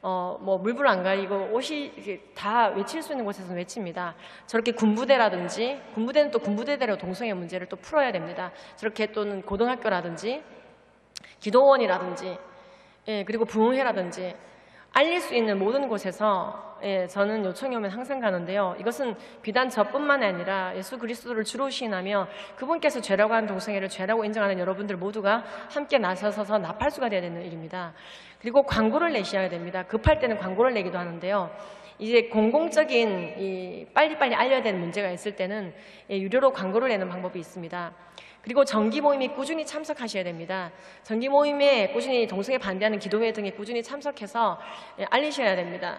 뭐 물불 안 가리고 옷이 다 외칠 수 있는 곳에서는 외칩니다. 저렇게 군부대라든지 군부대는 또 군부대대로 동성애 문제를 또 풀어야 됩니다. 저렇게 또는 고등학교라든지 기도원이라든지 그리고 부흥회라든지 알릴 수 있는 모든 곳에서 저는 요청이 오면 항상 가는데요. 이것은 비단 저뿐만 아니라 예수 그리스도를 주로 시인하며 그분께서 죄라고 하는 동성애를 죄라고 인정하는 여러분들 모두가 함께 나서서 나팔수가 되어야 되는 일입니다. 그리고 광고를 내셔야 됩니다. 급할 때는 광고를 내기도 하는데요. 이제 공공적인 빨리빨리 알려야 되는 문제가 있을 때는 유료로 광고를 내는 방법이 있습니다. 그리고 정기 모임에 꾸준히 참석하셔야 됩니다. 정기 모임에 꾸준히 동성애 반대하는 기도회 등에 꾸준히 참석해서 알리셔야 됩니다.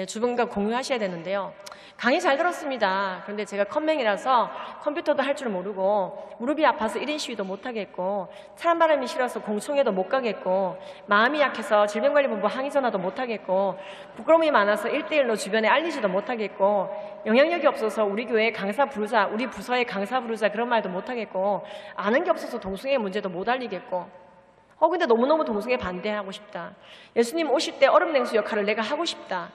주변과 공유하셔야 되는데요. 강의 잘 들었습니다. 그런데 제가 컴맹이라서 컴퓨터도 할 줄 모르고 무릎이 아파서 1인 시위도 못하겠고 찬바람이 싫어서 공청회도 못 가겠고 마음이 약해서 질병관리본부 항의 전화도 못하겠고 부끄러움이 많아서 1대1로 주변에 알리지도 못하겠고 영향력이 없어서 우리 교회에 강사 부르자, 우리 부서에 강사 부르자 그런 말도 못하겠고 아는 게 없어서 동성애 문제도 못 알리겠고 근데 너무너무 동성애 반대하고 싶다. 예수님 오실 때 얼음 냉수 역할을 내가 하고 싶다.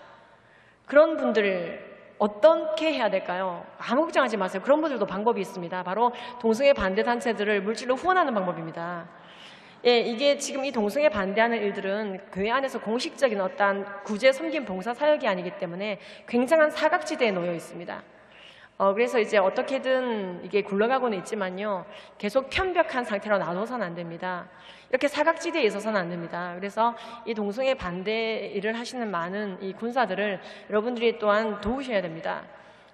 그런 분들 어떻게 해야 될까요? 아무 걱정하지 마세요. 그런 분들도 방법이 있습니다. 바로 동성애 반대 단체들을 물질로 후원하는 방법입니다. 이게 지금 이 동성애 반대하는 일들은 교회 안에서 공식적인 어떠한 구제, 섬김, 봉사 사역이 아니기 때문에 굉장한 사각지대에 놓여 있습니다. 그래서 이제 어떻게든 이게 굴러가고는 있지만요. 계속 편벽한 상태로 놔둬서는 안 됩니다. 이렇게 사각지대에 있어서는 안 됩니다. 그래서 이 동성애 반대 일을 하시는 많은 이 군사들을 여러분들이 또한 도우셔야 됩니다.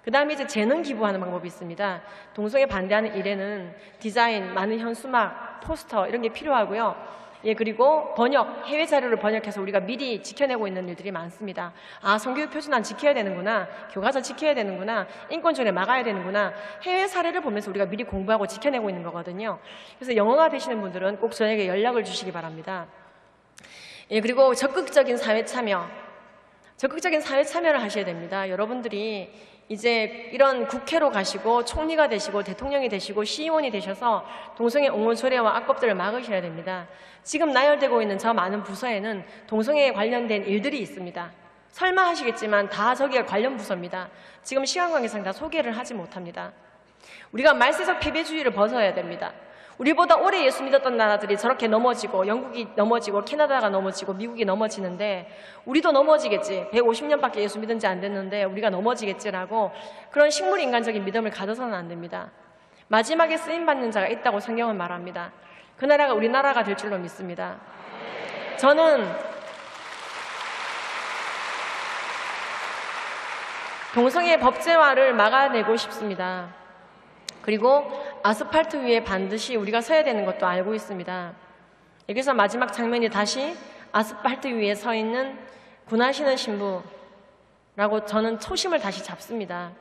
그 다음에 이제 재능 기부하는 방법이 있습니다. 동성애 반대하는 일에는 디자인, 많은 현수막, 포스터 이런 게 필요하고요. 그리고 번역, 해외 자료를 번역해서 우리가 미리 지켜내고 있는 일들이 많습니다. 성교육 표준안 지켜야 되는구나, 교과서 지켜야 되는구나, 인권조례 막아야 되는구나, 해외 사례를 보면서 우리가 미리 공부하고 지켜내고 있는 거거든요. 그래서 영어가 되시는 분들은 꼭 저에게 연락을 주시기 바랍니다. 그리고 적극적인 사회 참여를 하셔야 됩니다. 여러분들이 이제 이런 국회로 가시고 총리가 되시고 대통령이 되시고 시의원이 되셔서 동성애 옹호 조례와 악법들을 막으셔야 됩니다. 지금 나열되고 있는 저 많은 부서에는 동성애에 관련된 일들이 있습니다. 설마 하시겠지만 다 저기가 관련 부서입니다. 지금 시간 관계상 다 소개를 하지 못합니다. 우리가 말세적 패배주의를 벗어야 됩니다. 우리보다 오래 예수 믿었던 나라들이 저렇게 넘어지고 영국이 넘어지고 캐나다가 넘어지고 미국이 넘어지는데 우리도 넘어지겠지. 150년밖에 예수 믿은 지 안 됐는데 우리가 넘어지겠지라고 그런 식물인간적인 믿음을 가져서는 안 됩니다. 마지막에 쓰임받는 자가 있다고 성경은 말합니다. 그 나라가 우리나라가 될 줄로 믿습니다. 저는 동성애 법제화를 막아내고 싶습니다. 그리고 아스팔트 위에 반드시 우리가 서야 되는 것도 알고 있습니다. 여기서 마지막 장면이 다시 아스팔트 위에 서 있는 군하시는 신부라고 저는 초심을 다시 잡습니다.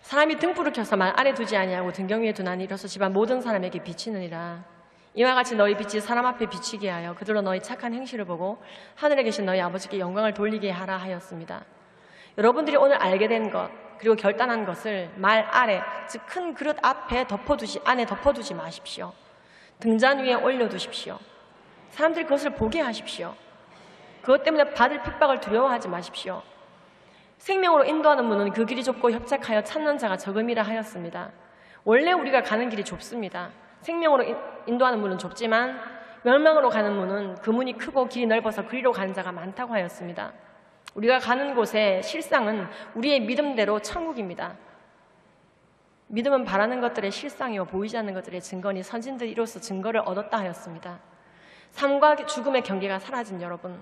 사람이 등불을 켜서 말 아래 두지 아니하고 등경 위에 두나니 이로써 집안 모든 사람에게 비치느니라. 이와 같이 너희 빛이 사람 앞에 비치게 하여 그들로 너희 착한 행실을 보고 하늘에 계신 너희 아버지께 영광을 돌리게 하라 하였습니다. 여러분들이 오늘 알게 된 것 그리고 결단한 것을 말 아래, 즉 큰 그릇 앞에 안에 덮어두지 마십시오. 등잔 위에 올려두십시오. 사람들이 그것을 보게 하십시오. 그것 때문에 받을 핍박을 두려워하지 마십시오. 생명으로 인도하는 문은 그 길이 좁고 협착하여 찾는 자가 적음이라 하였습니다. 원래 우리가 가는 길이 좁습니다. 생명으로 인도하는 문은 좁지만 멸망으로 가는 문은 그 문이 크고 길이 넓어서 그리로 가는 자가 많다고 하였습니다. 우리가 가는 곳의 실상은 우리의 믿음대로 천국입니다. 믿음은 바라는 것들의 실상이요 보이지 않는 것들의 증거니 선진들이 이로써 증거를 얻었다 하였습니다. 삶과 죽음의 경계가 사라진 여러분,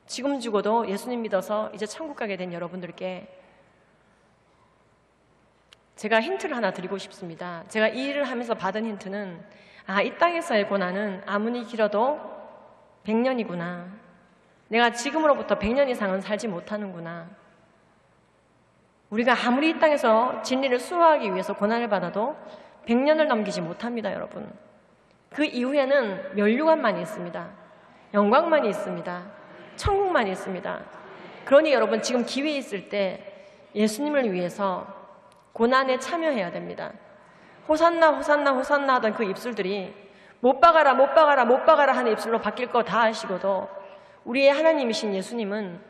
지금 죽어도 예수님 믿어서 이제 천국 가게 된 여러분들께 제가 힌트를 하나 드리고 싶습니다. 제가 이 일을 하면서 받은 힌트는 이 땅에서의 고난은 아무리 길어도 100년이구나. 내가 지금으로부터 100년 이상은 살지 못하는구나. 우리가 아무리 이 땅에서 진리를 수호하기 위해서 고난을 받아도 100년을 넘기지 못합니다, 여러분. 그 이후에는 멸류관만이 있습니다. 영광만이 있습니다. 천국만이 있습니다. 그러니 여러분 지금 기회 있을 때 예수님을 위해서 고난에 참여해야 됩니다. 호산나 호산나 호산나 하던 그 입술들이 못 박아라 못 박아라 못 박아라 하는 입술로 바뀔 거 다 아시고도 우리의 하나님이신 예수님은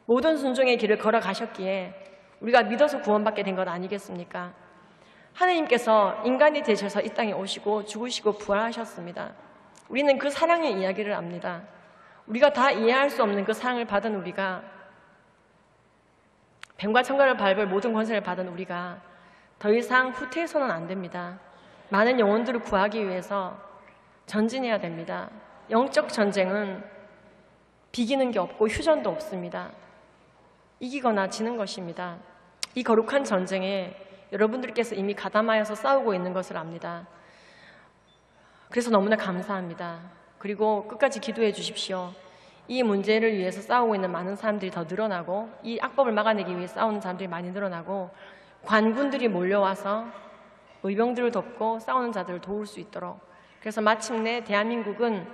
모든 순종의 길을 걸어가셨기에 우리가 믿어서 구원받게 된 것 아니겠습니까? 하나님께서 인간이 되셔서 이 땅에 오시고 죽으시고 부활하셨습니다. 우리는 그 사랑의 이야기를 압니다. 우리가 다 이해할 수 없는 그 사랑을 받은 우리가, 뱀과 천가를 밟을 모든 권세를 받은 우리가 더 이상 후퇴해서는 안 됩니다. 많은 영혼들을 구하기 위해서 전진해야 됩니다. 영적 전쟁은 비기는 게 없고 휴전도 없습니다. 이기거나 지는 것입니다. 이 거룩한 전쟁에 여러분들께서 이미 가담하여서 싸우고 있는 것을 압니다. 그래서 너무나 감사합니다. 그리고 끝까지 기도해 주십시오. 이 문제를 위해서 싸우고 있는 많은 사람들이 더 늘어나고 이 악법을 막아내기 위해 싸우는 사람들이 많이 늘어나고 관군들이 몰려와서 의병들을 돕고 싸우는 자들을 도울 수 있도록, 그래서 마침내 대한민국은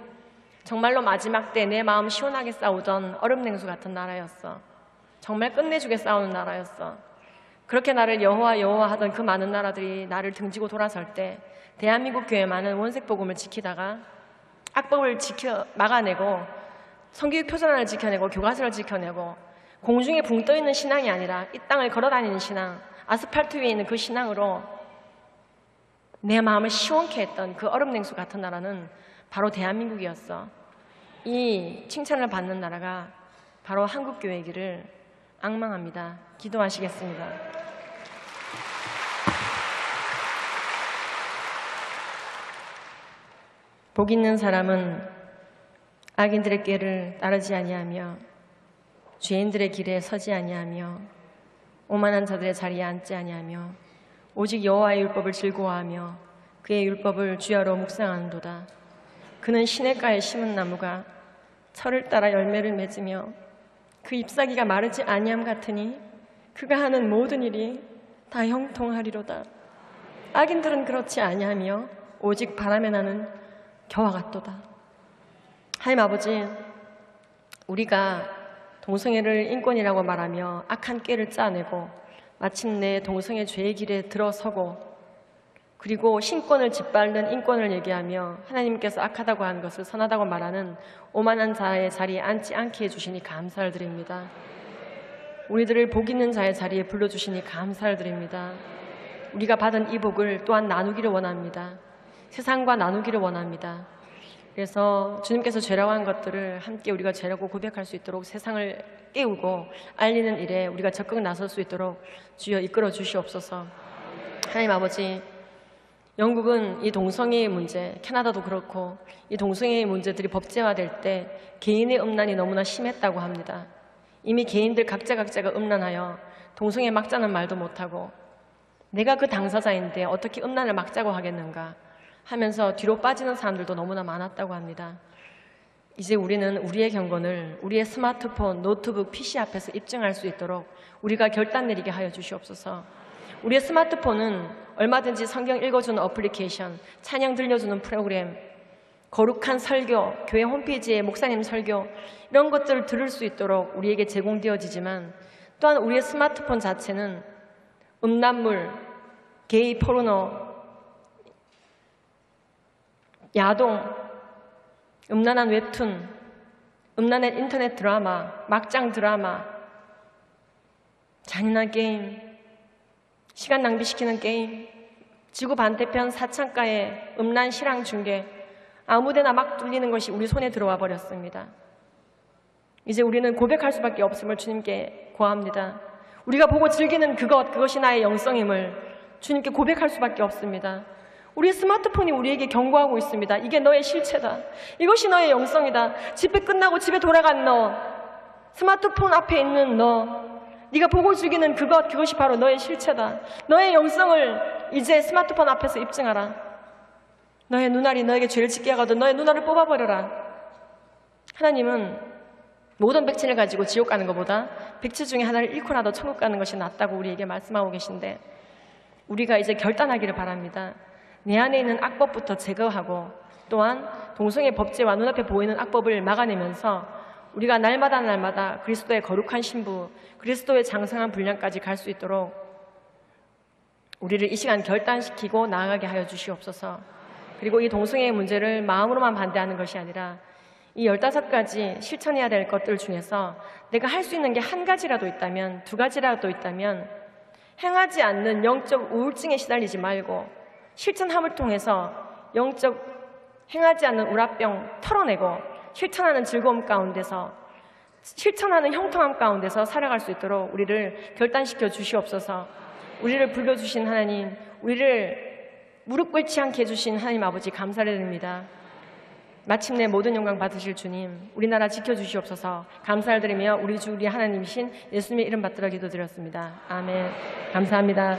정말로 마지막 때 내 마음 시원하게 싸우던 얼음냉수 같은 나라였어. 정말 끝내주게 싸우는 나라였어. 그렇게 나를 여호와 여호와 하던 그 많은 나라들이 나를 등지고 돌아설 때 대한민국 교회만은 원색 복음을 지키다가 악법을 막아내고 성교육 표준안을 지켜내고 교과서를 지켜내고 공중에 붕 떠있는 신앙이 아니라 이 땅을 걸어다니는 신앙, 아스팔트 위에 있는 그 신앙으로 내 마음을 시원케 했던 그 얼음냉수 같은 나라는 바로 대한민국이었어. 이 칭찬을 받는 나라가 바로 한국교회이기를 앙망합니다. 기도하시겠습니다. 복 있는 사람은 악인들의 꾀를 따르지 아니하며 죄인들의 길에 서지 아니하며 오만한 자들의 자리에 앉지 아니하며 오직 여호와의 율법을 즐거워하며 그의 율법을 주야로 묵상하는도다. 그는 시냇가에 심은 나무가 철을 따라 열매를 맺으며 그 잎사귀가 마르지 아니함 같으니 그가 하는 모든 일이 다 형통하리로다. 악인들은 그렇지 아니하며 오직 바람에 나는 겨와 같도다. 하나님 아버지, 우리가 동성애를 인권이라고 말하며 악한 꾀를 짜내고 마침내 동성애 죄의 길에 들어서고 그리고 신권을 짓밟는 인권을 얘기하며 하나님께서 악하다고 하는 것을 선하다고 말하는 오만한 자의 자리에 앉지 않게 해주시니 감사를 드립니다. 우리들을 복 있는 자의 자리에 불러주시니 감사를 드립니다. 우리가 받은 이 복을 또한 나누기를 원합니다. 세상과 나누기를 원합니다. 그래서 주님께서 죄라고 한 것들을 함께 우리가 죄라고 고백할 수 있도록 세상을 깨우고 알리는 일에 우리가 적극 나설 수 있도록 주여 이끌어 주시옵소서. 하나님 아버지, 영국은 이 동성애의 문제, 캐나다도 그렇고 이 동성애의 문제들이 법제화될 때 개인의 음란이 너무나 심했다고 합니다. 이미 개인들 각자가 음란하여 동성애 막자는 말도 못하고 내가 그 당사자인데 어떻게 음란을 막자고 하겠는가 하면서 뒤로 빠지는 사람들도 너무나 많았다고 합니다. 이제 우리는 우리의 경건을 우리의 스마트폰, 노트북, PC 앞에서 입증할 수 있도록 우리가 결단 내리게 하여 주시옵소서. 우리의 스마트폰은 얼마든지 성경 읽어주는 어플리케이션, 찬양 들려주는 프로그램, 거룩한 설교, 교회 홈페이지에 목사님 설교 이런 것들을 들을 수 있도록 우리에게 제공되어지지만 또한 우리의 스마트폰 자체는 음란물, 게이 포르노, 야동, 음란한 웹툰, 음란한 인터넷 드라마, 막장 드라마, 잔인한 게임, 시간 낭비시키는 게임, 지구 반대편 사창가의 음란 실황 중계, 아무데나 막 뚫리는 것이 우리 손에 들어와 버렸습니다. 이제 우리는 고백할 수밖에 없음을 주님께 고합니다. 우리가 보고 즐기는 그것이 나의 영성임을 주님께 고백할 수밖에 없습니다. 우리의 스마트폰이 우리에게 경고하고 있습니다. 이게 너의 실체다. 이것이 너의 영성이다. 집회 끝나고 집에 돌아간 너, 스마트폰 앞에 있는 너, 네가 보고 즐기는 그것이 바로 너의 실체다. 너의 영성을 이제 스마트폰 앞에서 입증하라. 너의 눈알이 너에게 죄를 짓게 하거든 너의 눈알을 뽑아버려라. 하나님은 모든 백치를 가지고 지옥 가는 것보다 백치 중에 하나를 잃고 나도 천국 가는 것이 낫다고 우리에게 말씀하고 계신데, 우리가 이제 결단하기를 바랍니다. 내 안에 있는 악법부터 제거하고 또한 동성애 법제와 눈앞에 보이는 악법을 막아내면서 우리가 날마다 그리스도의 거룩한 신부, 그리스도의 장성한 분량까지 갈 수 있도록 우리를 이 시간 결단시키고 나아가게 하여 주시옵소서. 그리고 이 동성애의 문제를 마음으로만 반대하는 것이 아니라 이 15가지 실천해야 될 것들 중에서 내가 할 수 있는 게 한 가지라도 있다면, 두 가지라도 있다면 행하지 않는 영적 우울증에 시달리지 말고 실천함을 통해서 영적 행하지 않는 우라병 털어내고 실천하는 즐거움 가운데서, 실천하는 형통함 가운데서 살아갈 수 있도록 우리를 결단시켜 주시옵소서. 우리를 불러주신 하나님, 우리를 무릎 꿇지 않게 해주신 하나님 아버지 감사를 드립니다. 마침내 모든 영광 받으실 주님, 우리나라 지켜주시옵소서. 감사를 드리며 우리 주 우리 하나님이신 예수님의 이름 받들어 기도드렸습니다. 아멘. 감사합니다.